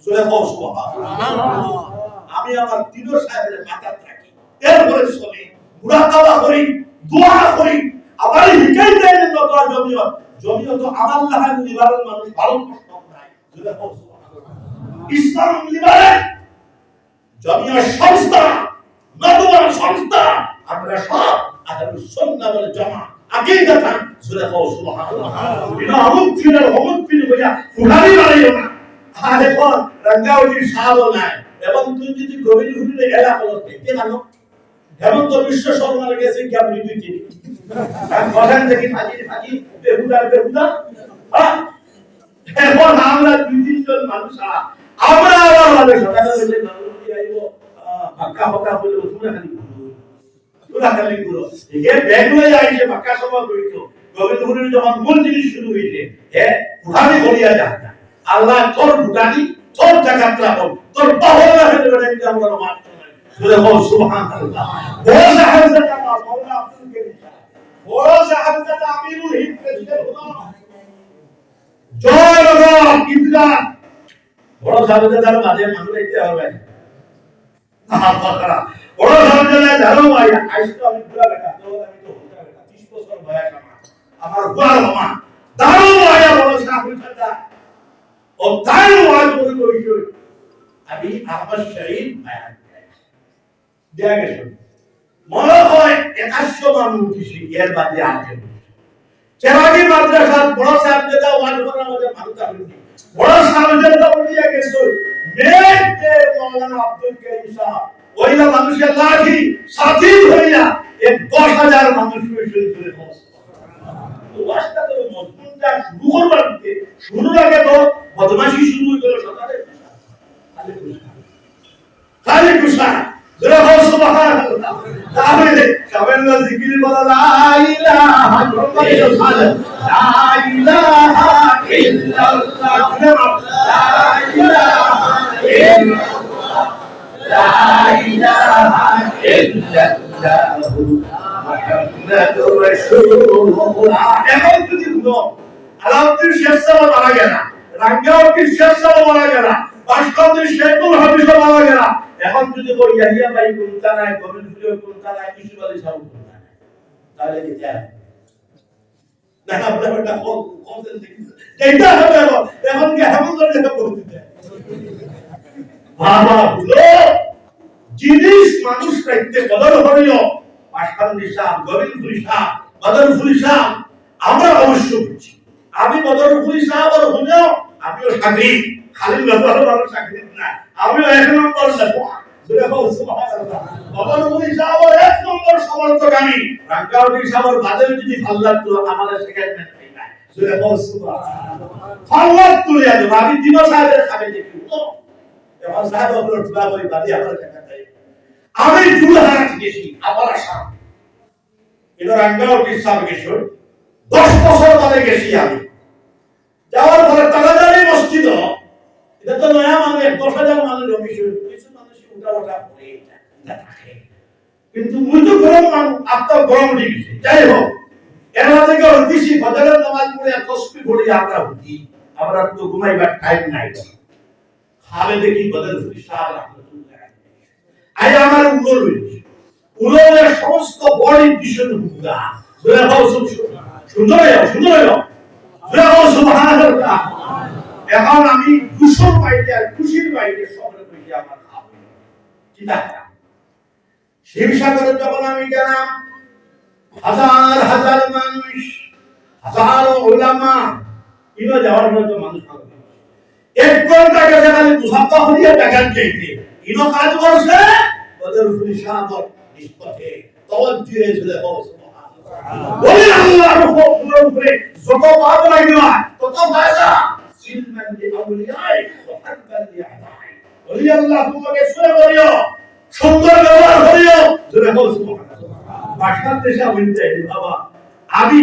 জুরা সুবহানাল্লাহ আমি আমার তিনো সাহেবের মাথা থাকি এরপরে চলি মুরাকাবা করি দোয়া করি আবার হিকাই দেয় না দোয়া জমিয়ত আমার লাহান লিবারেল মানুষ ভালো প্রশ্ন নাই জুরা সুবহানাল্লাহ ইসলাম লিবারেল জমিয়ত সংস্থা নদওয়া সংস্থা আমরা সব আহলুস সুন্নাহ ওয়াল জামাত আকীদাতান জুরা সুবহানাল্লাহ এটা আমুক্তির হমুক্তির হইয়া ফুলারি বাড়াইও না আর এখন রঙ্গাউটির সাহাব নাই এবং তুই যদি গভীর ঘুরে গেলা হলো কে জানো হেমন্ত বিশ্ব শর্মার গেছে কি আপনি দুই চিনি কথা দেখি ফাজি বেহুদা এখন আমরা দুই তিনজন মানুষ আমরা আবার মানে সকালে বলে নরমতি আইবো ফাঁকা বলে খালি গুলো একে ব্যাংলোয় আইছে ফাঁকা সভা করিত গোবিন্দ ঘুরে যখন মূল জিনিস শুরু হইছে ফুটানি করিয়া যায় আল্লাহ তোর ভুটানি তোর জায়গা রাখো তোর পাওয়ার রাখে দেবেন এটা আমরা মানতে নাই সুরে বল সুবহানাল্লাহ বড় সাহেবজাদা মাওলানা আব্দুল করিম বড় সাহেবজাদা আমিরুল হিন্দ প্রেসিডেন্ট হলো জয় বাবা ঈদগাহ বড় সাহেবজাদার মাঝে মানুষ দেখতে হবে বড় সাহেবজাদা জানো ভাই আইসো আমি পুরা বেটা তো আমি তো হতে বেটা 30 বছর বয়স আমার বড় মামা দারু ভাই বড় সাহেবজাদা ও তাই ওয়াজ করে কইছো আমি আহমদ শহীদ বায়ান দেয়া গেছে মনে হয় 100 মানুষ উঠেছি এর বাদে আছে চেরাগি মাদ্রাসা বড় সাহেবজাদা ওয়াজ করার মধ্যে মানুষ আছে বড় সাহেবজাদা বলিয়া গেছে মেয়েতে মাওলানা আব্দুল করিম সাহেব ওইলা মানুষের লাঠি সাথী হইয়া 10,000 মানুষ হয়েছিল চলে ওয়াজটা তো মজবুতটা শুরু করবার দিকে শুরু আগে তো বদমাশি শুরু হইল সকালে খালি কুসা জোরে বল সুবহানাল্লাহ তাহলে সবাই জিকির বলা লা ইলাহা ইল্লাল্লাহ লা ইলাহা ইল্লাল্লাহ লা ইলাহা ইল্লাল্লাহ লা ইলাহা ইল্লাল্লাহ মুহাম্মাদুর রাসূলুল্লাহ এখন যদি আলাউদ্দিন শেখ সাহেব মারা গেল রাঙ্গাউদ্দিন শেখ সাহেব মারা গেল বাসকাউদ্দিন শেখুল হাবিব মারা গেল এখন যদি কই ইয়াহিয়া ভাই কোনটা নাই গোবিন্দপুর কোনটা নাই ইসুফ আলী সাহেব কোনটা নাই তাহলে কি যায় না আপনারা কোন এইটা হবে এখন কি হেমন্ত দেখা করতে যায় বাবা বলো জিনিস মানুষ রাখতে বদল হলো বাসকাউদ্দিন সাহেব গোবিন্দপুর সাহেব বদরপুর সাহেব আমরা অবশ্য বুঝছি আমি বদরপুর সাহেব আর হলো আমিও সাগরি খালি ব্যবহার ভালো সাগরি না আমিও এক নম্বর দেখো জোরে বল সুবহানাল্লাহ বদরপুর সাহেব এক নম্বর সমর্থক আমি রাঙ্গাউদ্দিন সাহেব বাদে যদি ফাল্লাত তো আমাদের সেকেন্ড ম্যান হই না জোরে বল সুবহানাল্লাহ ফাল্লাত তুলে দেব আমি দিবা সাহেবের খাবে দেখি তো এখন সাহেব আপনার তুলা বই বাদে আমার টাকা দেয় আমি দুলহাট গেছি আবার আশা এটা রাঙ্গাউদ্দিন সাহেব গেছিল 10 বছর বাদে গেছি আমি যাওয়ার পরে তালাজারি মসজিদ এটা তো নয়া মানুষ 10,000 মানুষ জমিছে কিছু মানুষ উল্টা উল্টা করে এটা থাকে কিন্তু মুই তো গরম মানুষ আপনার গরম লেগেছে যাই হোক এর থেকে বেশি ফজরের নামাজ পড়ে তসবিহ পড়ি আমরা তো ঘুমাইবার টাইম নাই খাবে দেখি বদরপুর সাহেব রাহমাতুল্লাহ আই আমার উগল হইছে উগলের সমস্ত বডি ভীষণ হুঙ্গা জোরে বল সুন্দর সুবহানাল্লাহ এখন আমি দুশোর বাইরে আর খুশির বাইরে শহরে বসে আমার খাবো চিন্তা শিবসাগরে যখন আমি গেলাম হাজার হাজার মানুষ হাজার উলামা ইনো যাওয়ার মতো মানুষ হবে 1 ঘন্টা গেছে খালি মুসাফা হইয়া টাকা চাইতে ইনো কাজ করছে বদরপুর সাহেব নিষ্পথে তাওয়াজ্জুহ হয়েছিল বলি আল্লাহর হুকুমের উপরে যত পাপ লাগবে তত ফায়দা সিলমান লিআউলিয়াই ওয়া হাক্কান লিআদাই বলি আল্লাহ তোমাকে শুনে বলিও সুন্দর ব্যবহার করিও জোরে বল সুবহানাল্লাহ ভাষা দেশা বলতে বাবা আমি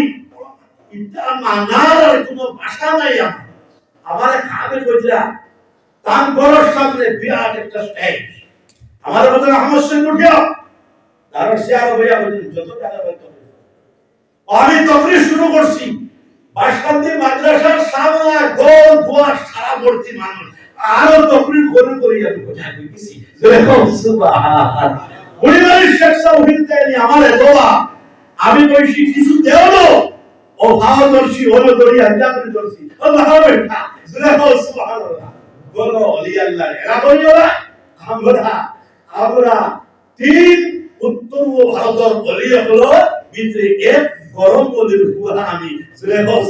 এটা মানার কোনো ভাষা নাই আমার খাবে কইরা তান বড়র সামনে বিরাট একটা স্টেজ আমার বদল আহমদ সিং উঠিও তার শেয়ার হইয়া বলেন যত টাকা পাইতো আমি তকরির শুরু করছি বাসকান্দি মাদ্রাসার সামনে গোল দুয়ার সারা ভর্তি মানুষ আরো তকরির করে আমি বোঝা দিছি সুবহানাল্লাহ পরিবারের শেখ সাহেব তাইনি আমার দোয়া আমি কইছি কিছু দেও ও ভাও দর্শি হলো দড়ি আঞ্জা করে দর্শি আল্লাহ বেটা সুবহানাল্লাহ বলো ওলি আল্লাহ এরা বলিওলা আমরা 3 উত্তর ও ভারতের ওলি হলো ভিতরে এক গরম ওলির হুয়া আমি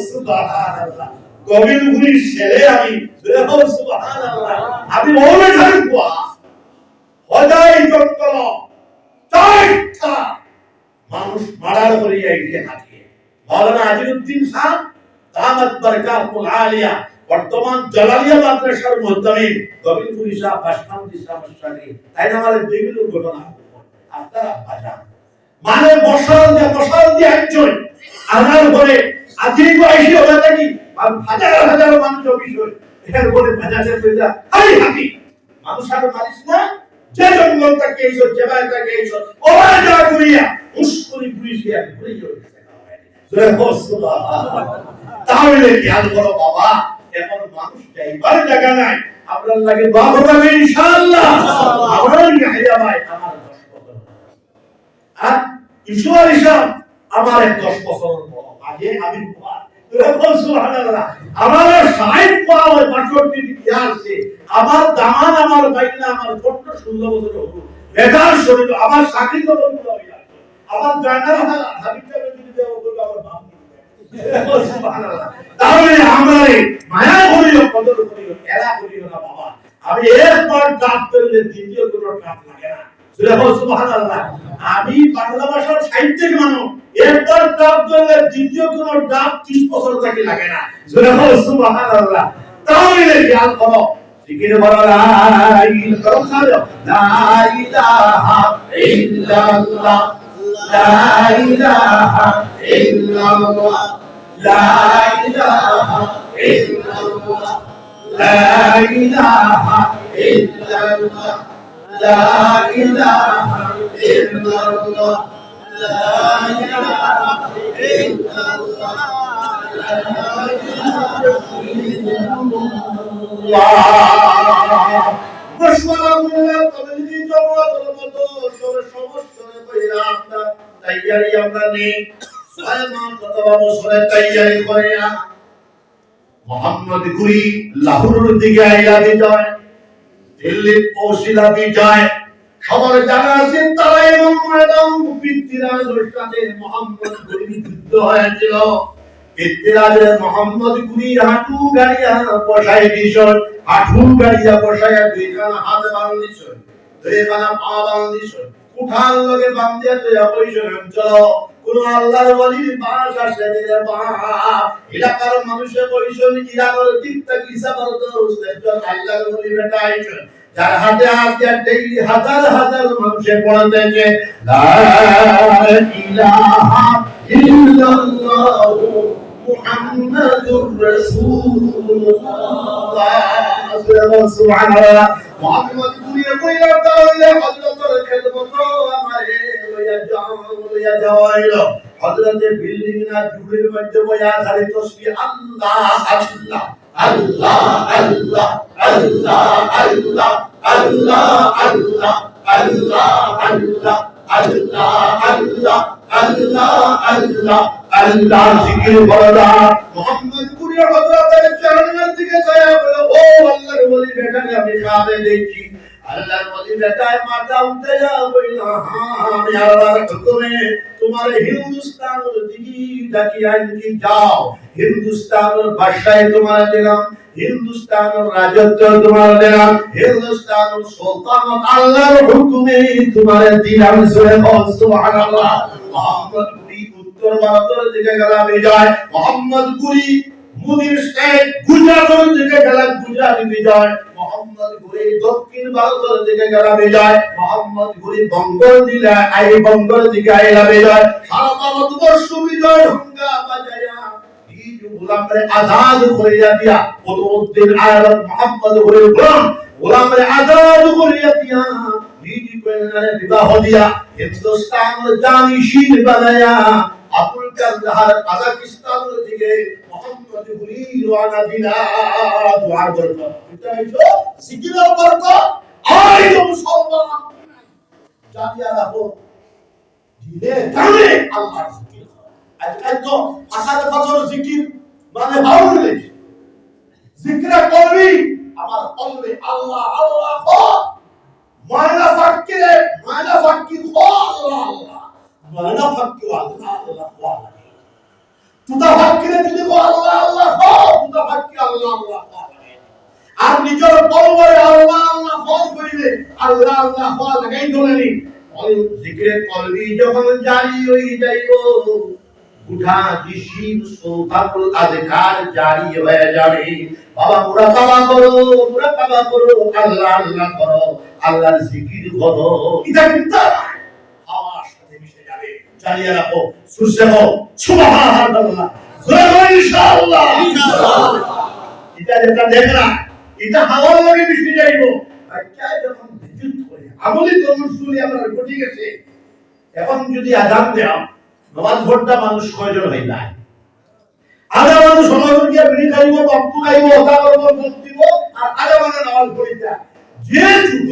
সুবহানাল্লাহ গোবিন্দপুরীর ছেলে আমি সুবহানাল্লাহ আমি ওলে থাকবো হদাই চক্কল চাইতা মানুষ মারার করিয়া এসে থাকে মাওলানা আজিউদ্দিন সাহেব দামাত বরকাতুল আলিয়া বর্তমান জালালিয়া মাদ্রাসার মুহতামিম গোবিন্দপুরী সাহেব বাসকান্দি সাহেব সাথে তাই না আমাদের দুইগুলো ঘটনা আপনারা বাজান মানে বসাল দিয়ে একজন আনার পরে আজকে আইসি হয়ে থাকি হাজার হাজার মানুষ অফিস এরপরে বাজারে পয়সা আই হাতি মানুষ আর মারিস না যে জঙ্গলটাকে এইসব জেবাটাকে এইসব ওরা যা করিয়া মুশকুরি পুলিশিয়া ঘুরে যাচ্ছে জয় হোক সুবহানাল্লাহ। তাহলে খেয়াল করো বাবা, এখন মানুষ যাইবার জায়গা নাই, আপনার লাগে দোয়া করবেন ইনশাআল্লাহ। আমার ইয়াহিয়া ভাই আমার 10 বছর আর ঈশ্বর হিসাব আমার 10 বছর আগে আমি সুবহানাল্লাহ আমার 60 পাওয়া 62 ইতিহাস আছে, আমার দামান আমার বাইনা আমার ছোট 16 বছর হলো বেকার শরীর আমার চাকরি তো বন্ধ হয়ে গেল, আমার জানার হাবিবটা যদি দেব বলবো আমার বাপ সুবহানাল্লাহ। তাহলে আমরা মায়া করিও কদর করিও খেলা করিও না বাবা, আমি একবার ডাক করলে দ্বিতীয় কোনো ডাক লাগে না সুবহানাল্লাহ। আমি বাংলা ভাষার সাহিত্যিক মানুষ, একবার ডাক করলে দ্বিতীয় কোনো ডাক 30 বছর থেকে লাগে না সুবহানাল্লাহ। তাহলে খেয়াল করো জিকির বলো লা ইলাহা ইল্লাল্লাহ লা ইলাহা ইল্লাল্লাহ লা ইলাহা ইল্লাল্লাহ লা ইলাহা ইল্লাল্লাহ লা ইলাহা ইল্লাল্লাহ লা ইলাহা ইল্লাল্লাহ মশওয়ারা করলে তবে যদি জমাতের মতো সমস্যা কইরা আপনার তৈয়ারি আমরা নেই 6 মাস অথবা বছরের তৈয়ারি করে মোহাম্মদ গুরি লাহোরের দিকে আইলা বিজয়, দিল্লি পৌঁছিলা বিজয়, সবার জানা আছে তারা এবং ময়দান পৃথ্বীরাজের সাথে মোহাম্মদ গুরি যুদ্ধ হয়েছিল। পৃথ্বীরাজের মোহাম্মদ গুরি হাঁটু গাড়িয়া বসায় দিছ, হাঁটু গাড়িয়া বসায়া দুইখানা হাত বাঁধিছ, দুইখানা পা বাঁধিছ, উঠার লগে বান্ধিয়া তুই কইছ চলো কোন আল্লাহর ওলির বাস আসে দিলে বাপ এলাকার মানুষে কইছ ইরানের দিকটা কি জবরদস্ত একজন আল্লাহর ওলি বেটা আইছে যার হাতে হাত দিয়া ডেইলি হাজার হাজার মানুষে পড়তেছে লা ইলাহা ইল্লাল্লাহ মুহাম্মাদুর রাসূলুল্লাহ সুবহানাল্লাহ। মুহাম্মদ গুরিয়ে কইলা তাহলে হযরতের খেদমত আমারে লইয়া যাওয়াইলো। হযরতে বিল্ডিং না জুড়ির মধ্যে বয়া খালি তাসবিহ আল্লাহ আল্লাহ আল্লাহ আল্লাহ আল্লাহ আল্লাহ আল্লাহ আল্লাহ আল্লাহ আল্লাহ আল্লাহ আল্লাহ আল্লাহ আল্লাহ আল্লাহ জিকির বলা। মুহাম্মদ গুরিয়ে হযরতের চরণের দিকে ছায়া বলে ও আল্লাহর ওলি বেটাকে আমি খাবে দেখি। আল্লাহর ওলি বেটায় মাথা উঠায়া কইলা আমি আল্লাহর হুকুমে তোমার হিন্দুস্তানের দিকে ডাকিয়া কি যাও, হিন্দুস্তানের বাদশায় তোমার দিলাম, হিন্দুস্তানের রাজত্ব তোমার দিলাম, হিন্দুস্তানের সুলতানত আল্লাহর হুকুমে তোমার দিলাম সুবহানাল্লাহ। মুহাম্মদ গুরি উত্তর ভারতের দিকে গেলা বিজয়, মুহাম্মদ গুরি মুদির স্টেট গুজরাটের দিকে গেলা গুজরাট বিজয়, মুহাম্মদ গুরি দক্ষিণ ভারতের দিকে গেলা বিজয়, মুহাম্মদ গুরি বঙ্গের দিকে বঙ্গের দিকে আইলা বিজয়, সারা ভারতবর্ষ বিজয় ঢঙ্কা বাজায়া গোলামরে আজাদ করিয়া দিয়া কুতুবউদ্দিন আইয়ুব মুহাম্মদ গুরি গোলামরে আজাদ করিয়া দিয়া নিজ কন্যারে বিবাহ দিয়া হিন্দুস্তানের জানিশীন বানায়া আবুল কালার কাজাকিস্তানের দিকে মুহাম্মদ গুরি রওনা দিলা। দুআর বরকত এটা হইছো জিকিরের বরকত। আই মুসলমান জানিয়া রাখো দিলে জানে আল্লাহর জিকির। আজকাল তো আসাদ ফজর জিকির মানে হাউলে জিকির করবি আমার কলবে আল্লাহ আল্লাহ ও মায়না ফাকির আল্লাহ আল্লাহ মায়না ফাকির আল্লাহ আল্লাহ তুতা ফাকিরে যদি আল্লাহ আল্লাহ ও তুতা ফাকির আল্লাহ আল্লাহ আর নিজের কলবে আল্লাহ আল্লাহ কইলে আল্লাহ আল্লাহ লাগাই ধরেনি জিকিরে কলবি যখন জারি হই যাইবো উঠা জিসিম সুলতানুল আযকার জারি হয়ে যাবে। বাবা মুরাকাবা করো আল্লাহ আল্লাহ করো আল্লাহর জিকির করো, এটা কিন্তু আমার সাথে মিশে যাবে। জানিয়ে রাখো সুরসে হো সুবহানাল্লাহ জয় ইনশাআল্লাহ ইনশাআল্লাহ। এটা যেটা দেখ না এটা হাওয়ার লগে মিশে যাইব আচ্ছা যখন বিদ্যুৎ করে আমলি তনুসুলি আমরা ঘটে গেছে এখন যদি আযান দেও নামাজ পড়তা মানুষ কয়জন হই যায় আধা মানুষ সময় গিয়া বিড়ি খাইব বাপু খাইব ওটা করব ভোট দিব আর আধা মানুষ নামাজ পড়িতা যে যুগ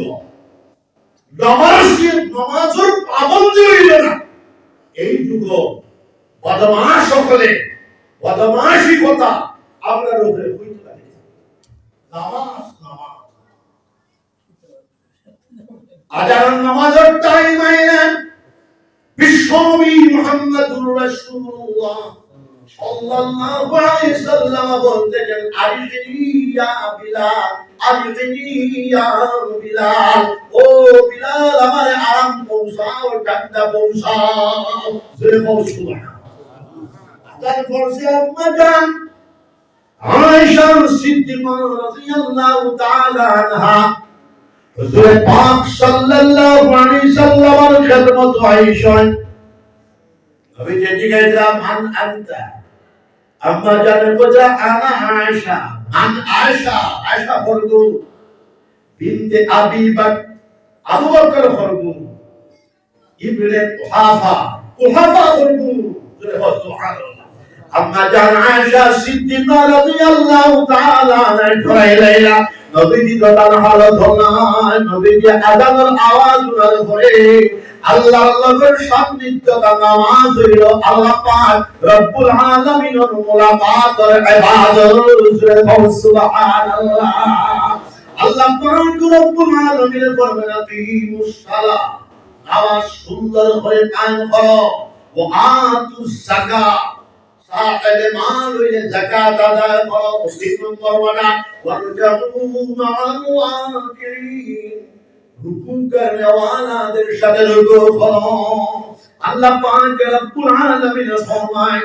নামাজের পাবন্দি হইল না এই যুগ বদমাশ সকলে বদমাশি কথা আপনার উপরে হইতে লাগে নামাজ নামাজ আজান নামাজের টাইম আইলেন বিশ্বনবী মুহাম্মদুর রাসূলুল্লাহ সাল্লাল্লাহু আলাইহি সাল্লাম বলতেন আরিজনি ইয়া বিলাল আরিজনি ইয়া বিলাল ও বিলাল আমার আরাম পৌঁছাও ঠান্ডা পৌঁছাও জোরে বল সুবহানাল্লাহ আজান পড়ছে আম্মা জান আয়েশা সিদ্দিকা রাদিয়াল্লাহু তাআলা আনহা হুজুর পাক সাল্লাল্লাহু আলাইহি সাল্লামের খিদমত আয়েশা নবী যে জিজ্ঞাসা মান আনতা আম্মা জানের কথা আনা আয়েশা মান আয়েশা আয়েশা বলতো বিনতে আবি বকর আবু বকর বলতো ইবনে কুহাফা বলতো সুবহানাল্লাহ আম্মা জান আয়েশা সিদ্দিকা রাদিয়াল্লাহু তাআলা আনহা নবীজি দতার হালত হল নবীজি আযানের আওয়াজ উনার পরে আল্লাহর লগের সান্নিধ্যতা নামাজ হইল আল্লাহ পাক রব্বুল আলামিনের মুলাকাতের ইবাদত সুবহানাল্লাহ আল্লাহ পাক রব্বুল আলামিনের ফরমান আকিমুস সালাহ নামাজ সুন্দর করে কায়েম করো ওয়া আতুস যাকাত সাহেব মাল হইলে যাকাত আদায় করো তিন নম্বর ওয়াদা ওয়ারজাউ মা'আল ওয়াকিন রুকু করনে ওয়ালাদের সাথে রুকু করো আল্লাহ পাক রব্বুল আলামিন ফরমায়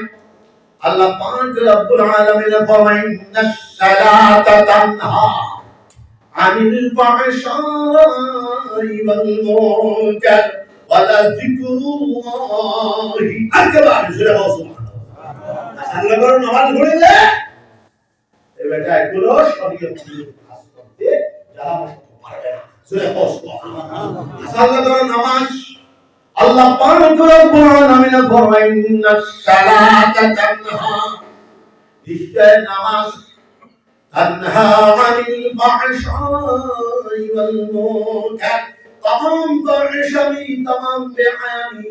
আল্লাহ পাক রব্বুল আলামিন ফরমায় ইন্নাস সালাতা তানহা আনিল ফাহশাই ওয়াল মুনকার ওয়া যিকরুল্লাহি আকবার সুবহানাল্লাহ আল্লাহর নামাজ পড়লে এই বেটা এগুলো শরীয়ত কাজ করতে যারা পারবে না সূরা সুবহানাল্লাহ আল্লাহর নামাজ আল্লাহ পাক রব্বুল আলামিন ফরমায় ইন্নাস সালাতা তানহা নিশ্চয় নামাজ তানহা আনিল ফাহশাই ওয়াল মুনকার तमाम फहशामी तमाम बेहयामी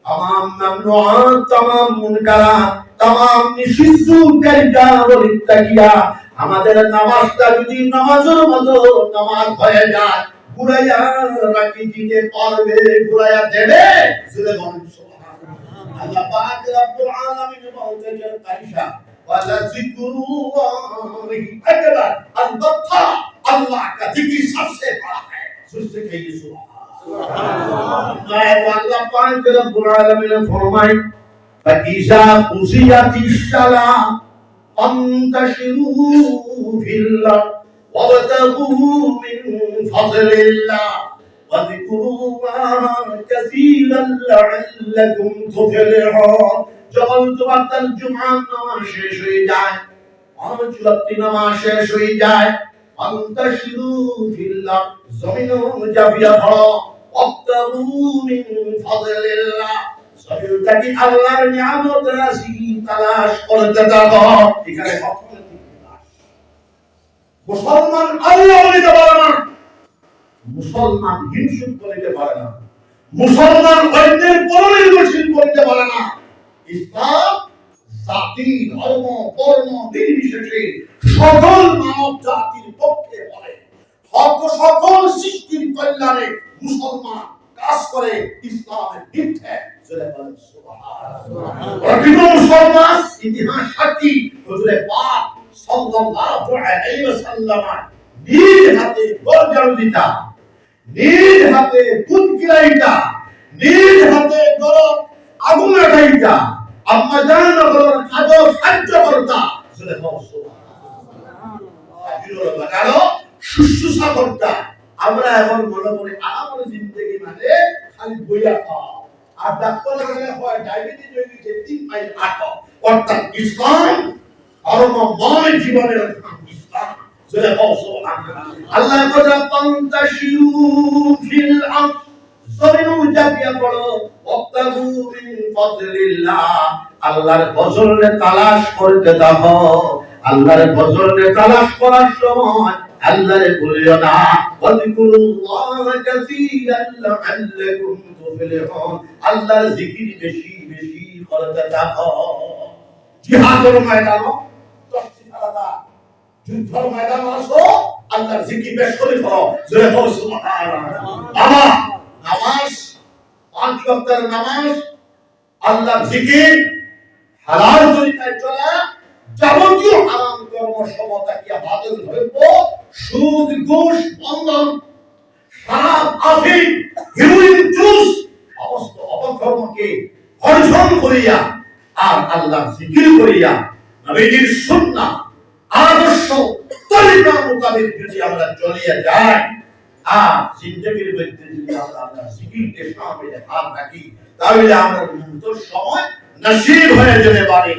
तमाम ममनुआत तमाम मुनकारात तमाम निषिদ্ধ কার্যাবলী তাকিয়া আমাদের নামাজটা যদি নামাজের মতো নামাজ হয়ে যায় ঘুরাইয়া রাখি দিতে পারবে ঘুরাইয়া দেবে সুরে বলেন সুবহানাল্লাহ আল্লাহ পাক রব্বুল আলামিন বলতেছেন আয়েশা ওয়ালা যিকরুল্লাহি আকবার अलबत्ता अल्लाह का जिक्र सबसे बड़ा है सुनते कहिए सुबहान अल्लाह पाक रब्बुल आलमीन फरमाए फइजा कुसियातिश सला अंतशिरू फिल्लाह वबतगू मिन फज़लिल्लाह वज़कुरुल्लाह कसीरान लअल्लकुम तुफलिहून যখন তোমার তারজুমা নামাজ শেষ হয়ে যায় পাঁচ ওয়াক্ত নামাজ শেষ হয়ে যায় আনতাশিরু ফিল্লাহ জমিনে জাবিয়া পড়ো ওয়াক্তাবু মিন ফাযলিল্লাহ জমিনটা কি আল্লাহর নিয়ামত রাশি তালাশ করতে থাকো এখানে মুসলমান আল্লাহ বলতে পারে না মুসলমান হিংসুক বলতে পারে না মুসলমান অন্যের পরনির্ভরশীল বলতে পারে না ইসলাম জাতি ধর্ম বর্ণ নির্বিশেষে সকল মানব জাতির পক্ষে বলে সকল সৃষ্টির কল্যাণে মুসলমান কাজ করে ইসলামের বিরুদ্ধে জোরে বলেন সুবহানাল্লাহ মুসলমান ইতিহাস সাক্ষী হুজুরে পাক সাল্লাল্লাহু আলাইহি ওয়াসাল্লাম নিজ হাতে গরজারু দিতা নিজ হাতে দুধ কিলাইতা নিজ হাতে গরম আগুন লাগাইতা আম্মা জান হলেন খাদ্য সাহায্য করতা জোরে বলেন সুবহানাল্লাহ লাগালো শুশ্রূষা করতা আমরা এখন মনে করি আমার জিন্দেগি মানে খালি বইয়া খাওয়া আর ডাক্তার বলে হয় ডায়াবেটিস হয়ে গেছে 3 মাইল হাঁটো অর্থাৎ ইসলাম ধর্মময় জীবনের ইসলাম আল্লাহ কথা তান্তাশিউ ফিল আরদ জমিন উজাবিয়া পড়ো ওয়াক্তাবু মিন ফাদলিল্লাহ আল্লাহর ফজলে তালাশ করতে দাও আল্লাহর ফজলে তালাশ করার সময় আল্লাহরে ভুলিও না ওয়াযকুরুল্লাহ কাসীরান লাআল্লাকুম তুফলিহুন আল্লাহর জিকির বেশি বেশি করতে থাকো জিহাদের ময়দানে তফসিল আলাদা যুদ্ধের ময়দানে আসো আল্লাহর জিকির বেশি করে করো জয় হোক সুবহানাল্লাহ বাবা নামাজ পাঁচ ওয়াক্তের নামাজ আল্লাহর জিকির হালাল তরিকায় চলা যাবতীয় হারাম কর্ম সমতাকে বাতিল হইব সুদ ঘুষ বন্ধন শরাব আফিম হিরোইন জুস সমস্ত অপকর্মকে বর্জন করিয়া আর আল্লাহর জিকির করিয়া নবীজির সুন্নাহ আদর্শ তরিকা মোতাবেক যদি আমরা চলিয়া যাই আর জিন্দেগীর মধ্যে যদি আমরা আল্লাহর জিকিরকে সামনে রাখি তাহলে আমরা মুহূর্ত সময় নসিব হয়ে যেতে পারে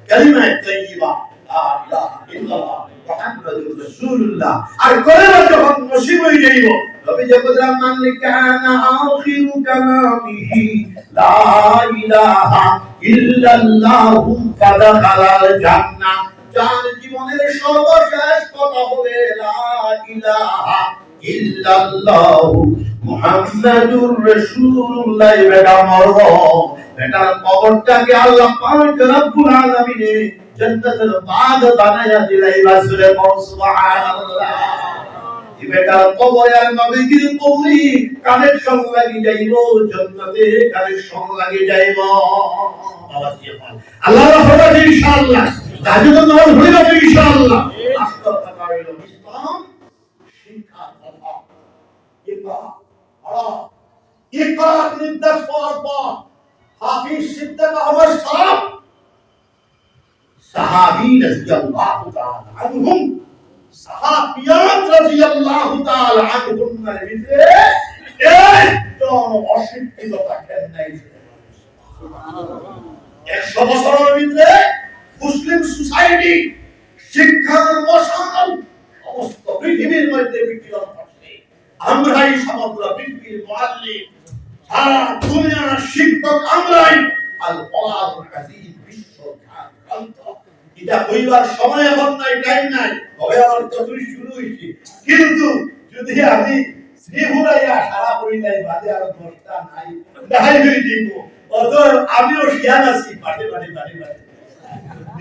কালিমা তাইয়্যিবা লা ইলাহা ইল্লাল্লাহ মুহাম্মাদুর রাসূলুল্লাহ আর কলেমা যখন নসিব হয়ে যাইব নবী বলেন মান কানা আখিরু কালামিহি লা ইলাহা ইল্লাল্লাহ ফাদাখালাল জান্নাহ যার জীবনের সর্বশেষ কথা হবে লা ইলাহা ইল্লাল্লাহ মুহাম্মাদুর রাসূলুল্লাহ বেটা মরবো বেটার কবরটাকে আল্লাহ পাক রব্বুল আলামিন জান্নাতের বাগ বানায়া দিলাইবা সুরে সুবহানাল্লাহ এই বেটার কবর আর নবীর কবরে কানেকশন লাগি যাইবো জান্নাতে কানেকশন লাগি যাইবো আল্লাহ রহমত ইনশাআল্লাহ তাজুদ নামাজ হইবা ইনশাআল্লাহ আস্তাগ কাবিল ইসলাম শিক্ষা কথা ইকরা ইকরা নির্দেশ পড়ার পর হাফিজ সিদ্দিক আহমদ সাহেব সাহাবী রাদিয়াল্লাহু তাআলা আনহুম সাহাবিয়াত রাদিয়াল্লাহু তাআলা আনহুমের ভিতরে একজন অশিক্ষিত থাকেন নাই সুবহানাল্লাহ 100 বছরের ভিতরে মুসলিম সোসাইটি শিক্ষার মশাল সমস্ত পৃথিবীর মধ্যে বিকিরণ করছে আমরাই সমগ্র পৃথিবীর মুআল্লিম সারা দুনিয়ার শিক্ষক আমরাই আল কোরআনুল আজিম বিশ্ব গ্রন্থ এটা কইবার সময় এখন নাই টাইম নাই হবে আমার তো শুরু হইছে কিন্তু যদি আমি শ্রীহুরাইয়া সারা করি নাই বাদে আর 10টা নাই নাই হই দিব অত আমিও শিয়ান আছি পাটে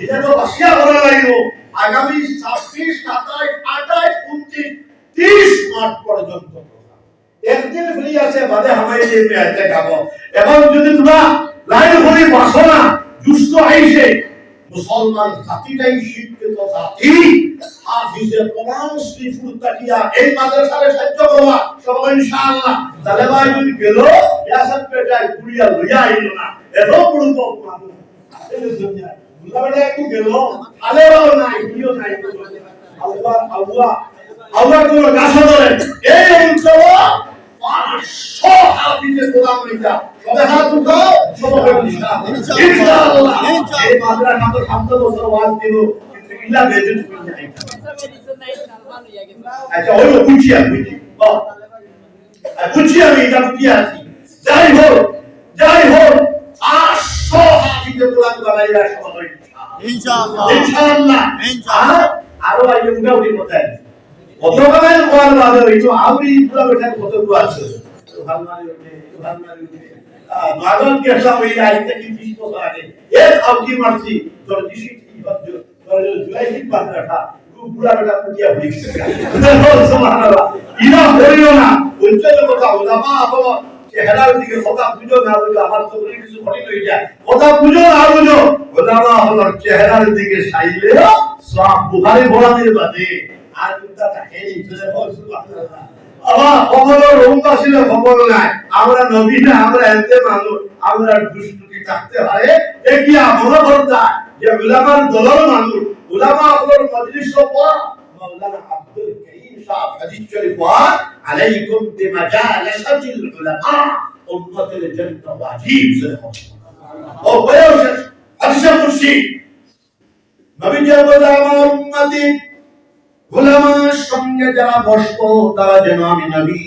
এটা তো বাসিয়া করা লাগিব আগামী 26 27 28 29 30 মার্চ পর্যন্ত একদিন ফ্রি আছে বাদে আমায় যে পেতে খাবো এবং যদি তোমরা লাইন করে বসো না দুষ্ট আইছে মুসলমান জাতিটাই শিক্ষিত জাতি হাফিজে কোরআন শ্রীফুল তাকিয়া এই মাদ্রাসারে সাহায্য করবা সবাই ইনশাআল্লাহ তাহলে ভাই যদি গেল ইয়াসাত পেটাই কুড়িয়া লইয়া আইলো না এত বড় কোরআন আসলে দুনিয়া বুলা বেটা একটু গেল আলেও নাই কিও নাই আল্লাহ কোন গাছ ধরে এই অঞ্চল 500 হাফিজে কোরআন লইয়া সবাই হাত উঠাও সবাই ইনশাআল্লাহ এই মাদ্রাসা তো 7 বছর ওয়াজ দিব কিন্তু ইল্লা বেজে তুমি যাই আচ্ছা ওই বুঝিয়া বুঝি বুঝি আমি এটা বুঝি আছি যাই হোক 500 হাফিজে কোরআন বানাইলা সবাই ইনশাআল্লাহ আরো আইলে উঠাউটি কোথায় কতবার কোরআন বাদে হইতো আউরি পুরা বেটা কতগুলো আছে সুবহানাল্লাহ মাগন কে সব এই আইতে কি 20 বছর আগে এক আউটি মারছি তোর দিশি কি হচ্ছে তোর জুলাই কি পাত্রটা পুরা বেটা পুটিয়া হইছে সুবহানাল্লাহ ইনা হইও না উচ্চত কথা ওলামা আবো চেহারার দিকে কথা বুঝো না বুঝো আমার তো বলি কিছু ঘটি হই যায় কথা বুঝো না বুঝো ওলামা হলো চেহারার দিকে চাইলে সব বুখারী বলাদের বাদে আর চিন্তা থাকে এই জন্য সুবহানাল্লাহ আল্লাহ খবরের রুমটা ছিল খবর নাই আমরা নবী না আমরা এতে মানুষ আমরা দুষ্টুটি থাকতে হয় দেখিয়া মনে করতা যে উলামার দলের মানুষ উলামা হলোর মজলিস পর মাওলানা আব্দুল করিম সাহেব হাদিস শরীফ পড় আলাইকুম বিমাজালাসাতিল উলামা উম্মতুল জান্নাত ওয়াজিব সুবহানাল্লাহ ও বয়স হাদিস কুরসি নবী যে বলে আমার উম্মতি উলামার সঙ্গে যারা বসতো তারা যেন আমি নবী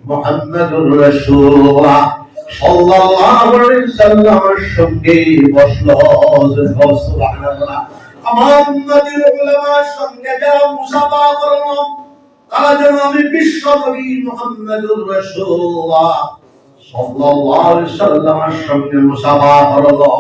মুহাম্মদুর রাসূলুল্লাহ সাল্লাল্লাহু আলাইহি ওয়াসাল্লামের সঙ্গে বসলো। সুবহানাল্লাহ। আমার উম্মতের উলামার সঙ্গে যারা মুসাফা করলো তারা যেন আমি বিশ্ব নবী মুহাম্মদুর রাসূলুল্লাহ সাল্লাল্লাহু আলাইহি ওয়াসাল্লামের সঙ্গে মুসাফা করলো।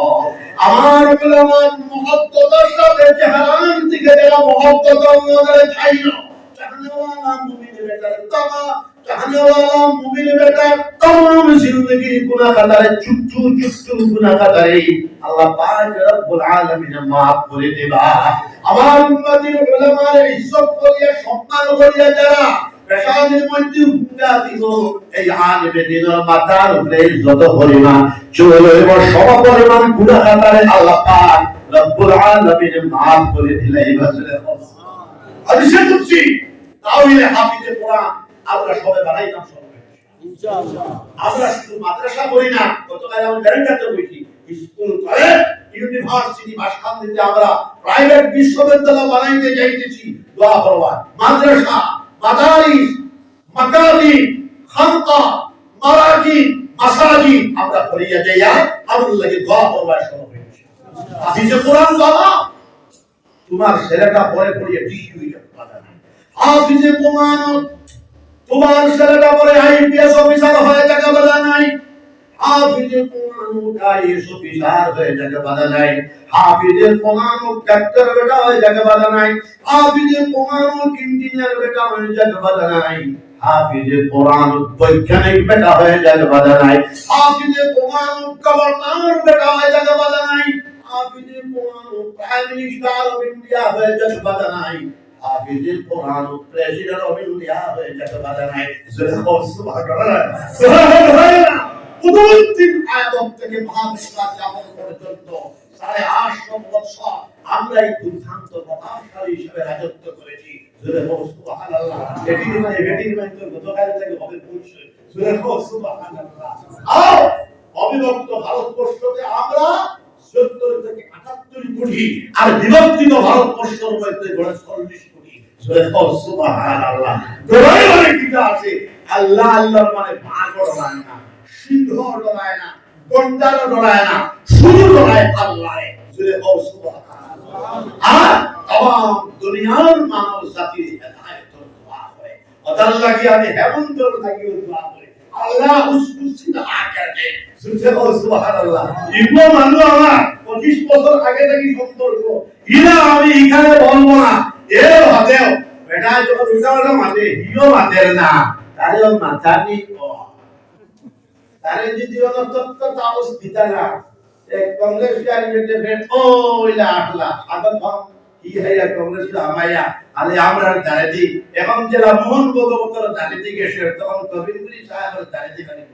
আমার উলামার মুহাদ্দাতের সাথে জাহান থেকে যারা মুহাদ্দাত নজরে চাইলো চাহনেওয়ালা মুমিনের বেটার তামা চাহনেওয়ালা মুমিনের বেটার तमाम जिंदगी गुनाह কাতারে চুট্টু চুট্টু গুনাহ কাতারে আল্লাহ পাক রব্বুল আলামিন maaf করে দেবা। আমার উম্মতের উলামার ইজ্জত করিয়া সম্মান করিয়া যারা পেশাদের মধ্যে হুঙ্গা দিব এই আলেমে দিনের মাথার উপরে যত পরিমাণ চলে সব পরিমাণ গুনাহ কাতারে আল্লাহ পাক রব্বুল আলামিন maaf করে দিলে এই বছরে হাদিসে কুদসি তাওইলে হাফিজে কোরআন আমরা সবাই বানাইতাম ইনশাআল্লাহ। আমরা শুধু মাদ্রাসা করি না, গতকাল আমি গ্যারান্টাতে বলছি স্কুল কলেজ ইউনিভার্সিটি মাসখান দিতে আমরা প্রাইভেট বিশ্ববিদ্যালয় বানাইতে যাইতেছি। দোয়া করবা মাদ্রাসা মাদারিস মাকাতিব খানকা মারাকি মাসাজিদ আমরা করিয়া যাইয়া আল্লাহর লাগি দোয়া করবা সবাই ইনশাআল্লাহ। হাফিজে কোরআন বাবা তোমার ছেলেটা পরে পড়িয়ে টিকি হয়ে যাবে বাধা নাই। হাফিজে কোরআন তোমার ছেলেটা পরে আইপিএস অফিসার হয়ে যাবে বাধা নাই। হাফিজে কোরআন আইএস অফিসার হয়ে যাবে বাধা নাই। হাফিজে কোরআন ডাক্তার বেটা হয়ে যাবে বাধা নাই। হাফিজে কোরআন ইঞ্জিনিয়ার বেটা হয়ে যাবে বাধা নাই। হাফিজে কোরআন বৈজ্ঞানিক বেটা হয়ে যাবে বাধা নাই। হাফিজে কোরআন গভর্নর বেটা হয়ে যাবে বাধা নাই। হাফিজে কোরআন প্রাইম মিনিস্টার অফ ইন্ডিয়া হয়ে যাবে বাধা নাই। হাফিজে কোরআন প্রেসিডেন্ট অফ ইন্ডিয়া হয়ে যাবে বাধা নাই। সুবহানাল্লাহ সুবহানাল্লাহ। কুদরতিন আদম থেকে মহাবিশ্বাস যাপন পর্যন্ত 850 বছর আমরা এই দুর্দান্ত প্রতাপশালী হিসেবে রাজত্ব করেছি। সুবহানাল্লাহ। বেটির মানে তো গতকাল থেকে হবে পৌঁছে। সুবহানাল্লাহ। আর অবিভক্ত ভারতবর্ষতে আমরা 70 থেকে 78 কোটি আর বিভক্তিত ভারতবর্ষের মধ্যে 40 কোটি। সুবহানাল্লাহ। দোয়াই মানে কি আছে আল্লাহ আল্লাহর মানে পাগল হয় না, সিংহ ডরায় না, গন্ডার ডরায় না, শুধু ডরায় আল্লাহ। সুবহানাল্লাহ। আর तमाम দুনিয়ার মানব জাতির হেদায়েতের দোয়া করে ওদের লাগি আমি হেমন্তর লাগি দোয়া করি আল্লাহ উসকুসিতা আকারে। সুবহানাল্লাহ। ইবনে মানু আমার 25 বছর আগে থেকে সম্পর্ক ইনা আমি এখানে বলবো না। এর হাতেও বেটা যখন উঠাওটা মাঝে হিও মাঝের না তারেও মাথানি ও তারে যদি হলো তত্ত্ব তাওস দিতা না এক কংগ্রেস ক্যান্ডিডেট ফ্রেন্ড ও ইলা আল্লাহ আদম হম কি হাইয়া কংগ্রেস আমায়া আলে আমরা দাঁড়াতি এবং জেলা মোহন ভগবতর দাঁড়াতি গেছে তখন কবিরগুলি সাহেবের দাঁড়াতি গানি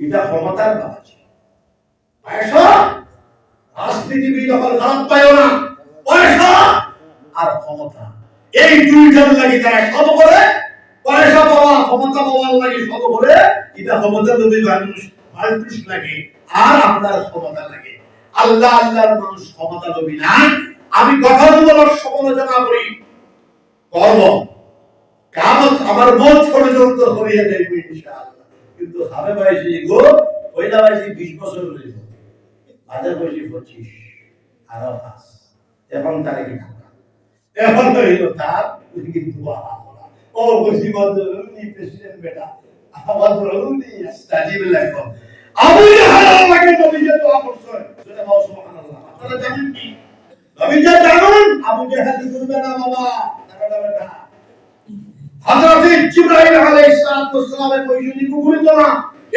এটা ক্ষমতার বাবাজি পয়সা রাজনীতিবিদ হল খারাপ পায়ও না। পয়সা আর ক্ষমতা এই দুইটার লাগি তারা সব করে। পয়সা পাওয়া ক্ষমতা পাওয়ার লাগি সব করে। এটা ক্ষমতা লোভী মানুষ মানুষ লাগে আর আপনার ক্ষমতা লাগে। আল্লাহ আল্লাহর মানুষ ক্ষমতা লোভী না। আমি গঠনমূলক সমালোচনা করি করব কিয়ামত আমার মত পর্যন্ত করিয়ে দেব ইনশাআল্লাহ। কিন্তু হবে ভাইজি গো পয়লা ভাইজি 20 বছর হয়ে গেল আদার ভাইজি 25 আরো 5 এখন তারে কি থাকা এখন হইল তার কিন্তু দোয়া করা ও বসি বদরুনি প্রেসিডেন্ট বেটা আবার বদরুনি স্টাডি লাগো আবু জাহাল লাগে নবীকে দোয়া করছে যেটা বাবা সুবহানাল্লাহ। আপনারা জানেন কি নবীকে জানেন আবু জাহাল করবে না বাবা টাকাটা বেটা হযরত জিবরাইল আলাইহিস সালামের পয়সা কুকুরিত না।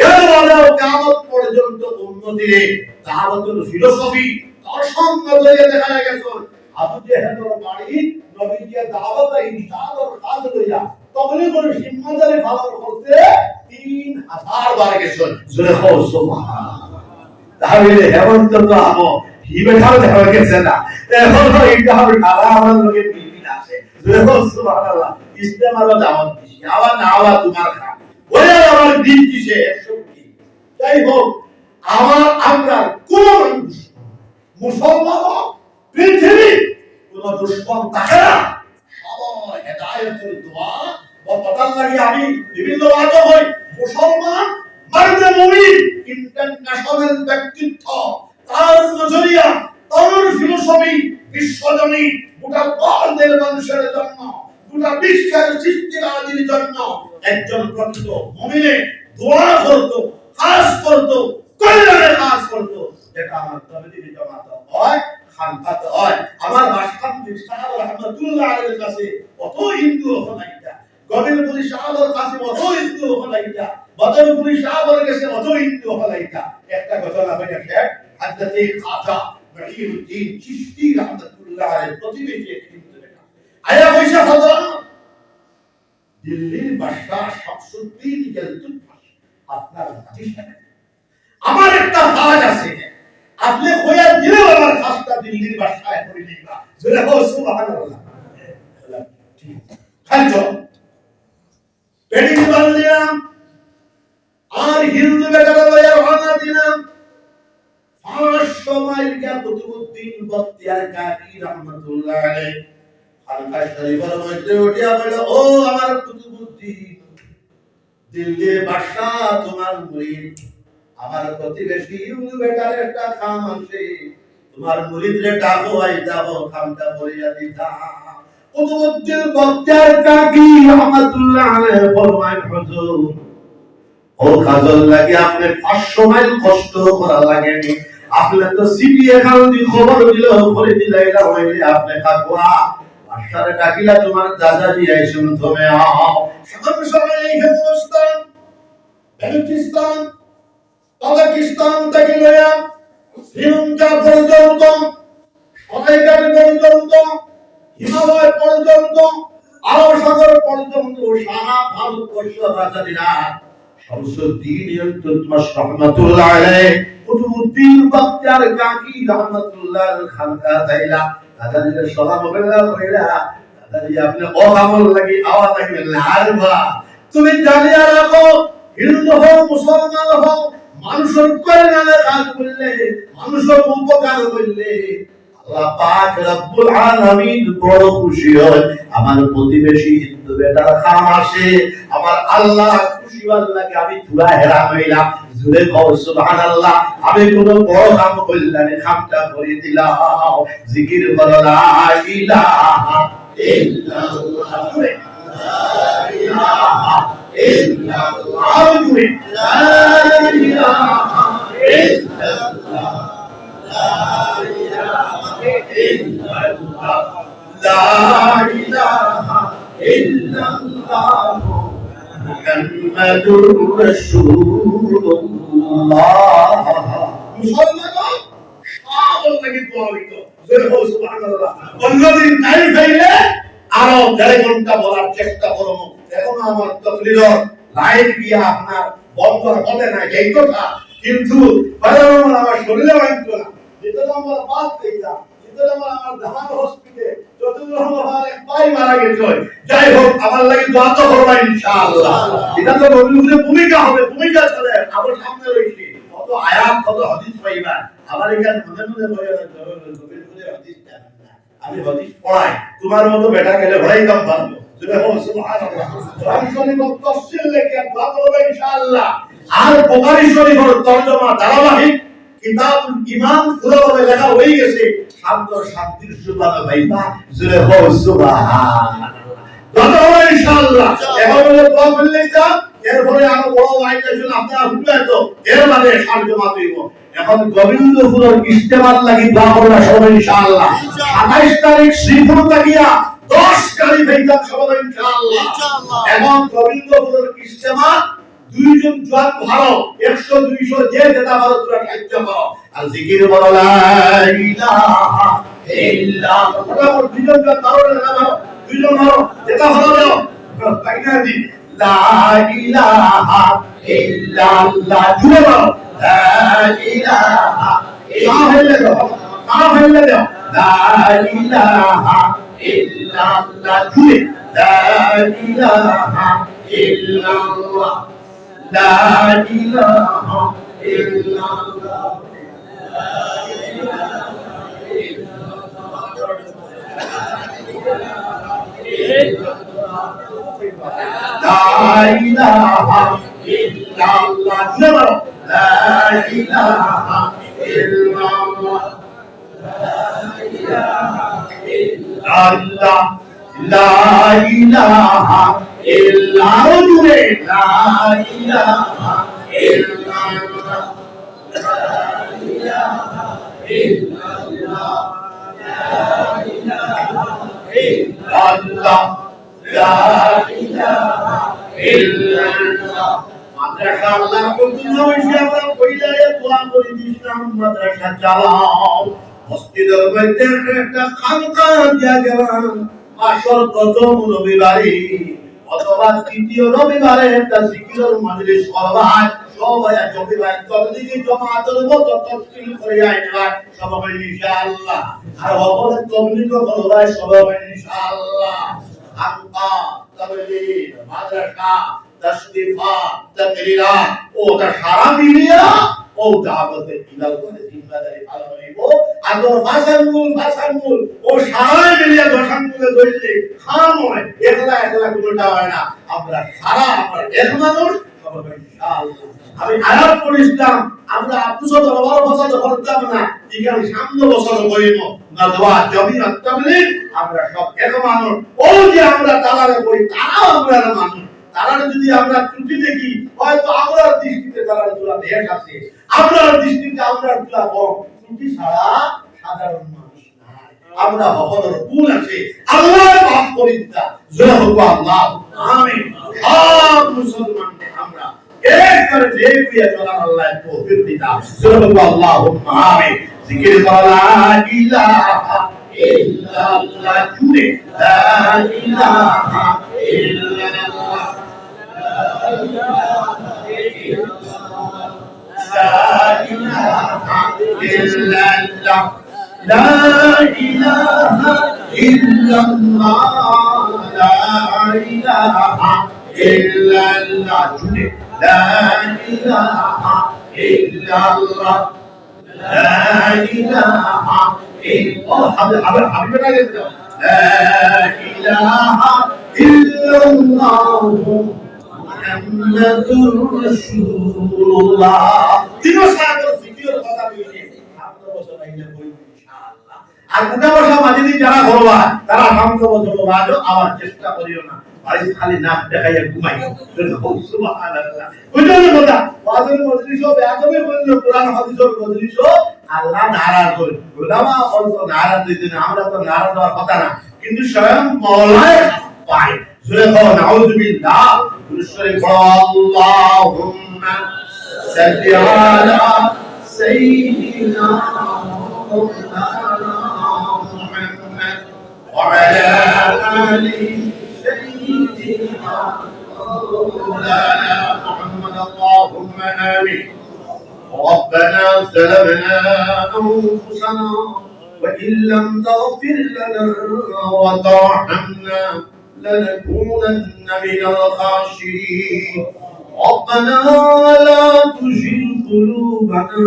এর বলেও কিয়ামত পর্যন্ত উম্মতিরে দাওয়াতুল ফিলোসফি দর্শন নজরে দেখা গেছে আবু জাহালের বাড়ি নবীকে দাওয়াত ইনশাআল্লাহ কাজ লইয়া তবলিগের জিম্মাদারি পালন করতে 3000 বার গেছে। জোরে কও সুবহানাল্লাহ। তাহলে হেমন্ত তো আমো হি বেঠাও দেখা গেছে না এখন এইটা হবে খালা আমার লগে বিবি আছে। জোরে কও সুবহানাল্লাহ। ইসলামের দাওয়াত দিছি আবার না আবার তোমার খা ওরে আমার দিন দিছে 120। যাই হোক আমরা কোন মানুষ মুসলমান পৃথিবী কোন দুশমন থাকে না। সবাই হেদায়েতের দোয়া বতার লাগে। আমি বিভিন্ন ওয়াজে হই মুসলমান মার্দে মুমিন ইন্টারন্যাশনাল ব্যক্তিত্ব, তার নজরিয়া, তার ফিলোসফি বিশ্বজনী গোটা ওয়ার্ল্ডের মানুষের জন্য, গোটা বিশ্বের সৃষ্টিরাজির জন্য একজন প্রকৃত মুমিনে দোয়া করত, কাজ করত, কল্যাণে কাজ করত। যেটা আমার তবলিগি জামাত হয়, খানকাত হয়। আমার বাসখান্তি সাহেব রহমাতুল্লাহ আলাইহির কাছে কত হিন্দু হলাইতা, গোবিন্দপুরি সাহেবের কাছে কত হিন্দু হলাইতা, বদরপুরি সাহেবের কাছে কত হিন্দু হলাইতা। একটা ঘটনা হয়ে গেছে, হযরতে খাজা মঈনুদ্দিন চিশতি রহমাতুল্লাহ আলাইহির প্রতিবেশী এক হিন্দু লেখা আয়া পয়সা হযরত দিল্লির বাদশা শামসুদ্দিন ইলতুতমিশ আপনার হাদিস আমার একটা কাজ আছে, আপনি কইয়া দিলে আমার কাজটা দিল্লির বাদশায় করে দিবা। জোরে বল সুবহানাল্লাহ। খালি চল পেটি বাল দিলাম আর হিন্দু বেটারা লইয়া রওনা দিলাম। 500 মাইল গিয়া কুতুবউদ্দিন বখতিয়ার কাকি রহমাতুল্লাহ আলাইহি খানকা শরীফের মধ্যে উঠিয়া বলল, ও আমার কুতুবউদ্দিন, দিল্লির বাদশা তোমার মুরিদ, আমার প্রতিবেশী হিন্দু বেটার একটা কাম আছে, তোমার মুরিদরে ডাকো, আই যাবো কামটা করিয়া দিতা। কুতুবউদ্দিন বখতিয়ার কাকি রহমাতুল্লাহ আলাইহি ফরমায়, হুজুর ও কাজল লাগে আপনি 500 মাইল কষ্ট করা লাগেনি, আপনি তো সিটি এখান দিয়ে খবর দিল করে দিলাইলা হইলে আপনি কাকুয়া বাদশারে ডাকিলা তোমার দাদাজি আইসুন তুমি আও। সকাল সকাল এই হিন্দুস্তান, বেলুচিস্তান, তাজিকিস্তান থেকে লইয়া শ্রীলঙ্কা পর্যন্ত, সরাইঘাট পর্যন্ত, হিমালয় পর্যন্ত, আরব সাগর পর্যন্ত সারা ভারতবর্ষ রাজাদিরা শামসুদ্দিন ইলতুতমিশ রহমাতুল্লাহ আলাইহি কুতুবউদ্দিন বখতিয়ার কাকি রহমাতুল্লাহ খানকা যাইলা। দাদাজির সালাম কইলা, দাদাজি আপনি ওহামল লাগি আওয়াজ লাগবে লারবা, তুমি জানিয়া রাখো হিন্দু হও মুসলমান হও, মানুষের কল্যাণে কাজ করলে, মানুষের উপকার করলে আল্লাহ পাক রব্বুল আলামিন বড় খুশি হয়। আমার প্রতিবেশী হিন্দু বেটার খাম আসে, আমার আল্লাহ খুশি হওয়ার লাগে আমি তুলা হেরা হইলাম। জুড়ে কও সুবহানাল্লাহ। আমি কোন বড় কাম কল্যাণে খামটা করে দিলাম। জিকির করো লা ইলাহা ইল্লাল্লাহ, লা ইলাহা ইল্লাল্লাহ, লা ইলাহা ইল্লাল্লাহ, লা ইলাহা ইল্লাল্লাহ মুহাম্মাদুর রাসূলুল্লাহ। মুসলমান সবার লাগি দোয়া হইতো, জোরে বল সুবহানাল্লাহ। অন্যদিন তাই খাইলে আরো 1.5 ঘন্টা বলার চেষ্টা করব, এখন আমার তকলির লাইভ গিয়া আপনার বন্ধ হবে না এই কথা, কিন্তু বারবার আমার শরীরে মানতো না। যেটা আমার বাদ দেইতা, যেটা আমার ধান হসপিটালে যতগুলো আমার এক পাই মারা গেছে। যাই হোক আমার লাগি দোয়া তো করবা ইনশাআল্লাহ। এটা তো নবীর ভূমিকা হবে, ভূমিকা চলে আমার সামনে রইছে কত আয়াত কত হাদিস পাইবা। আমার এখানে মনে মনে বলে নবীর বলে হাদিস না, আমি হাদিস পড়াই, তোমার মতো বেটা গেলে ভরাই কাম পারবো। যেটা বল সুবহানাল্লাহ। কোরআন শরীফের তাফসীর লেখা দোয়া করবা ইনশাআল্লাহ। আর বুখারী শরীফের তরজমা ধারাবাহিক কিতাবুল ঈমান পুরোভাবে লেখা হয়ে গেছে। শান্ত শান্তির সুবাদে ভাইবা, জোরে বল সুবহানাল্লাহ। দোয়া করবা ইনশাআল্লাহ। এখন দোয়া করলে যা, এরপরে আরো বড় লাইন আছে আপনারা হুকুমায় তো এর মানে তরজমা দেব। এখন গোবিন্দপুরের ইস্তেমাল লাগি দোয়া করবা সবাই ইনশাআল্লাহ। 28 তারিখ শ্রীপুর তাকিয়া 10 তারিখ হইতা সবাই ইনশাআল্লাহ। এখন গোবিন্দপুরের ইস্তেমাল দুইজন জোয়ান ভালো 100 200 যে যেটা ভালো তোরা সাহায্য করো আর জিকির বলো লা ইলাহা ইল্লাল্লাহ। দুইজন জোয়ান ভালো না ভালো, দুইজন ভালো যেটা ভালো দাও তাইনা দি লা ইলাহা ইল্লাল্লাহ। জুড়ে বলো লা ইলাহা ইল্লাল্লাহ, কা হইলে দাও লা ইলাহা ইল্লাল্লাহ। জুড়ে লা ইলাহা ইল্লাল্লাহ, লা ইলাহা ইল্লাল্লাহ, লা ইলাহা ইল্লাল্লাহ। ইলাহা ইল্লাল্লাহ লা ইলাহা ইল্লাল্লাহ আল্লাহ লা ইলাহা ইল্লাল্লাহ লা ইলাহা ইল্লাল্লাহ আল্লাহ লা ইলাহা ইল্লাল্লাহ মাদ্রাসা আল্লাহ কবুল হইছে আমরা কইলায় দোয়া করি ইসলাম মাদ্রাসা চালাও মসজিদের মধ্যে একটা খানকা দিয়া গেলাম মাসর প্রথম রবিবারে অথবা তৃতীয় রবিবারে একটা জিকিরের মজলিস করবাই সবাই জমিবাই তবলিগি জামাতের মতো তফসিল করে আইনা সবাই ইনশাআল্লাহ আর হবে তবলিগ করবাই সবাই ইনশাআল্লাহ খানকা তবলিগ মাদ্রাসা তশরিফা তাকরিরা ওটা সারা মিলিয়া ও দাওয়াতে ইলাল করে জিম্মাদারি পালন হইব আদর ভাষাঙ্গুল ও সারা মিলিয়া দশাঙ্গুলে ধরলে খাম হয় একলা কোনটা হয় না আমরা সারা আমরা এক মানুষ সবাই ইনশাআল্লাহ আমি আয়াত পড়িছিলাম আমরা আপুসত বড় বছর করতাম না এখানে সামনে বছর করিব না দোয়া জমিয়ত তাবলীগ আমরা সব এক মানুষ ও যে আমরা তালারে করি তারাও আমরা মানুষ তারা যদি আমরা ত্রুটি দেখি হয়তো আমরা দৃষ্টিতে তারা তোলা দেশ আছে আমরা দৃষ্টিতে আমরা তোলা কম ত্রুটি ছাড়া সাধারণ মানুষ নাই আমরা ভগবানের গুণ আছে আল্লাহ মাফ করে দিতা জয় হোক আল্লাহ আমিন সব মুসলমান আমরা এক করে যে কুয়া চলা আল্লাহ তৌফিক দিতা জয় হোক আল্লাহুম্মা আমিন জিকির লা ইলাহা ইল্লাল্লাহ জুড়ে লা ইলাহা ইল্লাল্লাহ لا إله إلا الله لا إله إلا الله لا إله إلا الله لا إله إلا الله لا إله إلا الله মুহাম্মাদুর রাসূলুল্লাহ তিনো সাগর জিকিরের কথা বলি আমরা বছর আইলে বই ইনশাআল্লাহ আর গোটা বছর মাঝে যারা করবা তারা সামনে বছর বাদও আবার চেষ্টা করিও না ভাই খালি নাক দেখাইয়া ঘুমাই সুবহানাল্লাহ বুঝলেন কথা ওয়াজের মজলিস হবে আদমে বলল কোরআন হাদিসের মজলিস আল্লাহ নারাজ হয় ওলামা অল্প নারাজ দিতেন আমরা তো নারাজ হওয়ার কথা না কিন্তু স্বয়ং মাওলায় পায় সুরে কও নাউযু বিল্লাহ সুরে আল্লাহুম্মা সাল্লি আলা সাইয়্যিদিনা মাওলানা মুহাম্মদ ওয়া আলা আলি সাইয়্যিদিনা মাওলানা মুহাম্মদ আল্লাহুম্মা আমিন ربنا ظلمنا أنفسنا وإن لم تغفر لنا وترحمنا لنكونن من الخاسرين ربنا لا تزغ قلوبنا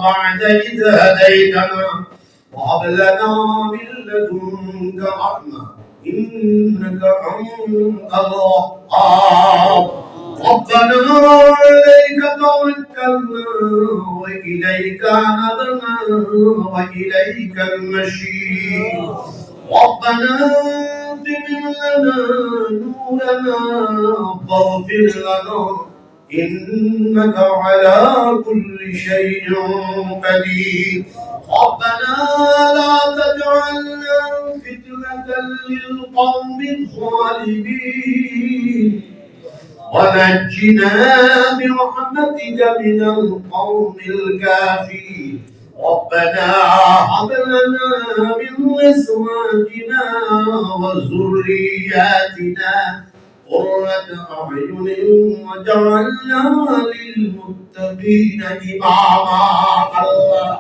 بعد إذ هديتنا وهب لنا من لدنك رحمة إنك أنت الوهاب ربنا عليك توكلنا وإليك أنبنا وإليك المشير ربنا اغفر لنا نورنا واغفر لنا إنك على كل شيء قدير ربنا لا تجعلنا فتنة للقوم الظالمين ونجنا برحمتك من القوم الكافرين ربنا هب لنا من أزواجنا وذرياتنا قرة أعين واجعلنا للمتقين إماما الله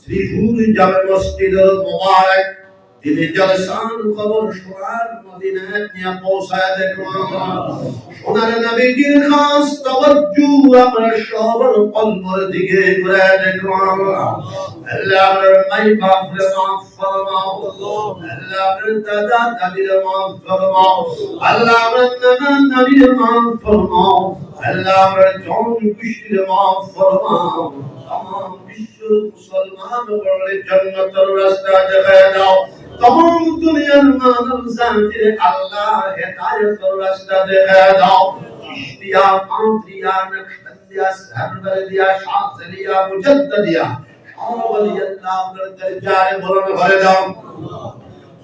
শ্রীপুর জামে মসজিদের মোবারক তিনি জলসান খবর সোনার মদিনায় নিয়ে পৌঁছায় দেখলাম সোনার নবীজির খাস তাওয়াজ্জু আমার সবার কলবের দিকে ঘুরে দেখলাম আল্লাহর মাই বাপরে মাফ ফরমাও আল্লাহর দাদা দাদির মাফ ফরমাও আল্লাহর নানা নানির মাফ ফরমাও আল্লাহর জন কুশির মাফ ফরমাও तमाम विश्व मुसलमान वाले जन्नतर रास्ता दिखाया दाओ तमाम दुनिया मानव जाते अल्लाह हिदायत रास्ता दिखाया दाओ चिश्तिया कांतिया नक्शबंदिया सरवरिया शाज़लिया मुजद्दिया शावली अल्लाह कर दरजाए बुलंद भरे दाओ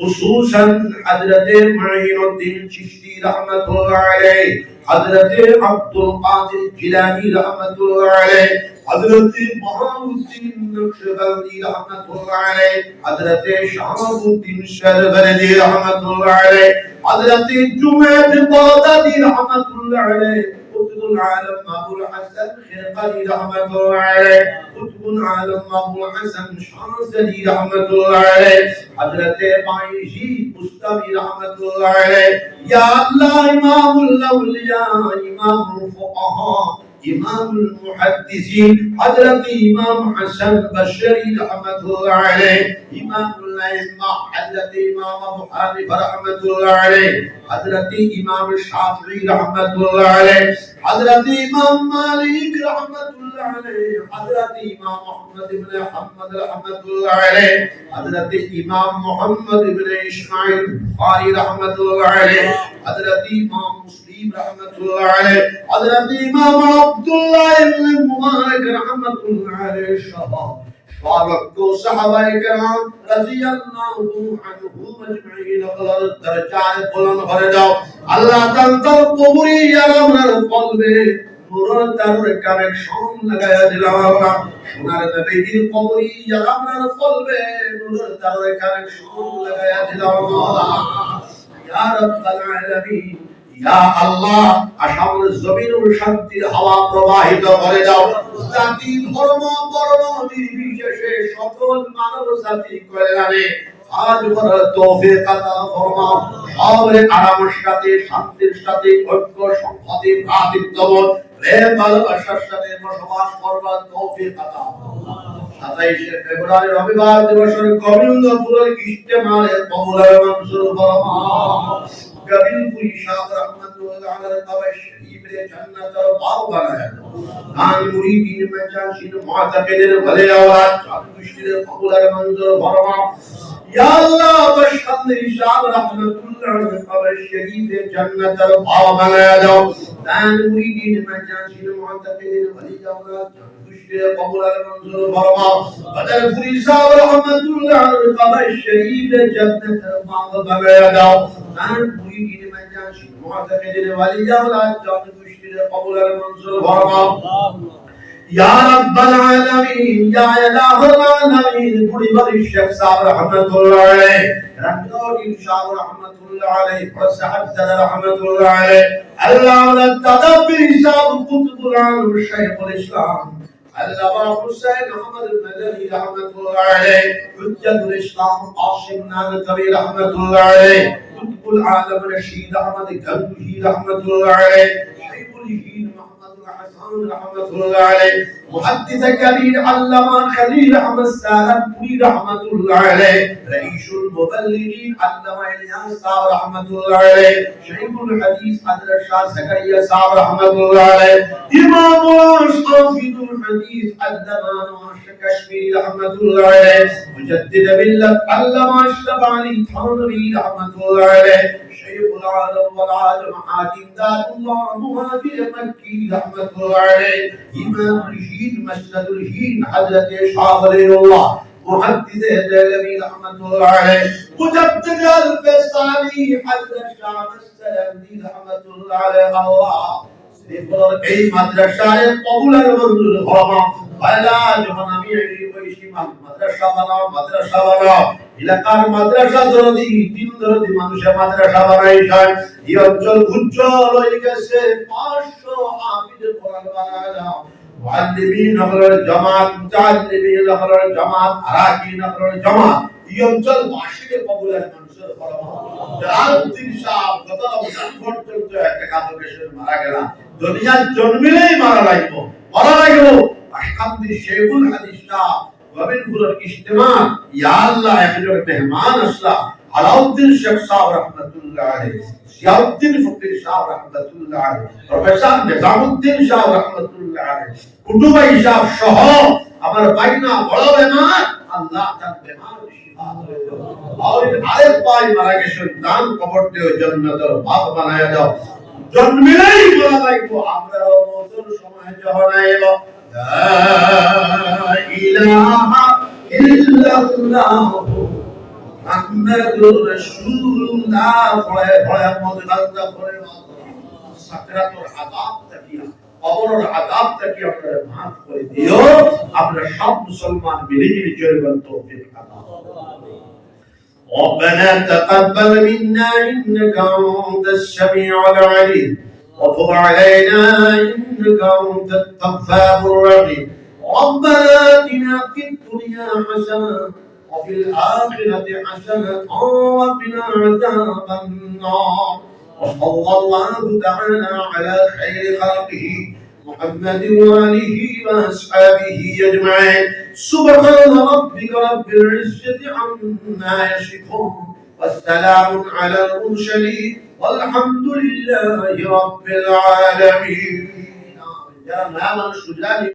खुसूसन हजरत मुईनुद्दीन चिश्ती रहमतुल्लाह अलैह हजरत अब्दुल कादिर जिलानी रहमतुल्लाह अलैह हजरत बहाउद्दीन नक्शबंदी रहमतुल्लाह अलैह हजरत शहाबुद्दीन शरवरदी रहमतुल्लाह अलैह हजरत जुमैद बगदादी रहमतुल्लाह अलैह قطب العالم ابو الحسن خرقاني رحمه الله عليه قطب العالم ابو الحسن شاذلي رحمه الله عليه حضرت بايجي مستوي رحمه الله عليه يا الله امام الاولياء امام الفقهاء امام المحدثين حضرت امام حسن بشري رحمه الله عليه امام الائمه حضرت امام ابو حنيفه رحمه الله عليه حضرت امام الشافعي رحمه الله عليه حضرت امام مالك رحمه الله عليه حضرت امام احمد بن حنبل رحمه الله عليه حضرت امام محمد بن اسماعيل البخاري رحمه الله عليه حضرت امام مسلم رحمه الله عليه حضرت امام عبد الله بن مبارك رحمه الله عليه وعلى صحابه کرام رضی اللہ عنہم اجمعین خلال درجات بلند করে দাও আল্লাহ তাআলা কবরি আর আমার কলবে নূর তার কানেকশন লাগায়া দিলাম আল্লাহ সোনার নবীর কবরি আর আমার কলবে নূর তার কানেকশন লাগায়া দিলাম আল্লাহ ইয়া রাব্বাল আলামিন ইয়া আল্লাহ আসামের জমিনের শান্তির হাওয়া প্রবাহিত করে দাও জাতি ধর্ম বর্ণ নির্বিশেষে সকল মানব জাতি কল্যাণে আজ করার তৌফিক আতা ফরমাও সবরে আরামের সাথে শান্তির সাথে ঐক্য সংহতি ভ্রাতৃত্ববোধ প্রেম ভালোবাসার সাথে বসবাস করবার তৌফিক আতা 27 ফেব্রুয়ারি রবিবার দিবসের গোবিন্দপুরের ইজতেমায়ে কবুলের মঞ্জুর ফরমাও कबीलपुरी शाह रहमतुल्लाह अलैहि कब्र शरीफ रे जन्नत और बाग बनाया कान मुरीदीन में जाशिन मुअतकिदीन भले औलाद चाकुश्तिर कबूलर मंजूर फरमा या अल्लाह बशकंद शाह रहमतुल्लाह अलैहि कब्र शरीफ रे जन्नत और बाग बनाया दो कान मुरीदीन में जाशिन मुअतकिदीन भले औलाद चाकुश्तिर कबूलर मंजूर फरमा बदरपुरी शाह रहमतुल्लाह अलैहि कब्र शरीफ रे जन्नत और बाग बनाया दो कान मुरीदीन में जाशिन मुअतकिदीन वली औलाद चाकुश्तिर कबूलर मंजूर फरमा या रब्बल आलमीन या इलाहुल आलमीन बुरी बड़ी शेख साहब रहमतुल्लाह अलैह रंगोटी शाह रहमतुल्लाह अलैह और साहब सदर रहमतुल्लाह अलैह अल्लाह वल तदब्बीर साहब कुतुबुल आलम शेखुल इस्लाम अल्लामा हुसैन अहमद मदनी रहमतुल्लाह अलैह हुज्जतुल इस्लाम कासिम नानवी रहमतुल्लाह अलैह कुतुबुल आलम रशीद अहमद गंगोही रहमतुल्लाह अलैह शेखुल हीन रहमतुल्लाह अलैह मुहद्दिस कबीर अल्लामा खलील अहमद सालमपुरी रहमतुल्लाह अलैह रईसुल मुबल्लिगीन अल्लामा इलियास साहब रहमतुल्लाह अलैह शरीफुल हदीस हजरत शाह ज़करिया साहब रहमतुल्लाह अलैह इमाम हाफिजुल हदीस अल्लामा नवाज कश्मीरी रहमतुल्लाह अलैह मुजद्दिद बिल्लत अल्लामा अशरफ अली थानवी रहमतुल्लाह अलैह शैखुल आलम वल आलम हाकिम दारुल्लाह मुहाजिर मक्की रहमतुल्लाह अलैह इमाम रशीद मसनदुल हीन हजरत शाह वलीउल्लाह मुहद्दिस देलवी रहमतुल्लाह अलैह मुजद्दिद अल-फसाली हजरत शाह मसलमी रहमतुल्लाह अलैह अल्लाह सिफर এই মাদ্রাসায় কবুলের মঞ্জুর হওয়া পয়লা যখন আমি এই বৈশি মাদ্রাসা বানাও এলাকার মাদ্রাসা দরদি তিন দরদি মানুষের মাদ্রাসা বানাইছে এই অঞ্চল উজ্জ্বল হয়ে গেছে 500 হাফিজের কোরআন বানায়া মুআল্লিমিন হল জামাত মুতাআল্লিমিন হল জামাত আরাকিন হল জামাত এই অঞ্চল বাসীকে কবুলের মানুষের ফরমা জালালউদ্দিন সাহেব গত রমজান পর্যন্ত একটা কাজকে মারা গেল দুনিয়ার জন্মিলেই মারা লাগবো আহকামদি শেখুল হাদিস সাহেব গোবিন্দপুরের ইজতিমা ইয়া আল্লাহ একজন মেহমান আসলা আলাউদ্দিন শেখ সাহেব রহমাতুল্লাহ আলাইহি জিয়াউদ্দিন ফকির সাহেব রহমাতুল্লাহ আলাইহি প্রফেসর নিজামউদ্দিন সাহেব রহমাতুল্লাহ আলাইহি কুতুবাই সাহেব সহ আমার বাইনা বড় বেমার আল্লাহ তার বেমার শিফা করে দাও আর আরেক ভাই মারা গেছে দান কবর দিও জান্নাতের বাপ বানায়া দাও জন্মিলেই বলা লাগবো আমরা মওতের সময় যখন আইব লা ইলাহা ইল্লাল্লাহ মুহাম্মাদুর রাসূলুল্লাহ পড়ে পড়ে মদগালটা পড়ে সাকরাতুল আযাব তাকিয়া কবরের আযাব তাকিয়া আপনারা মাফ করে দিও আমরা সব মুসলমান মিলে চলবেন তৌফিক আতা ربنا تقبل منا إنك أنت السميع العليم وتب علينا إنك أنت التواب الرحيم ربنا آتنا في الدنيا حسنة وفي الآخرة حسنة وقنا عذاب النار وصلى الله تعالى على خير خلقه محمد وآله وأصحابه أجمعين سبحان ربك رب العزة عما يصفون والسلام على المرسلين والحمد لله رب العالمين.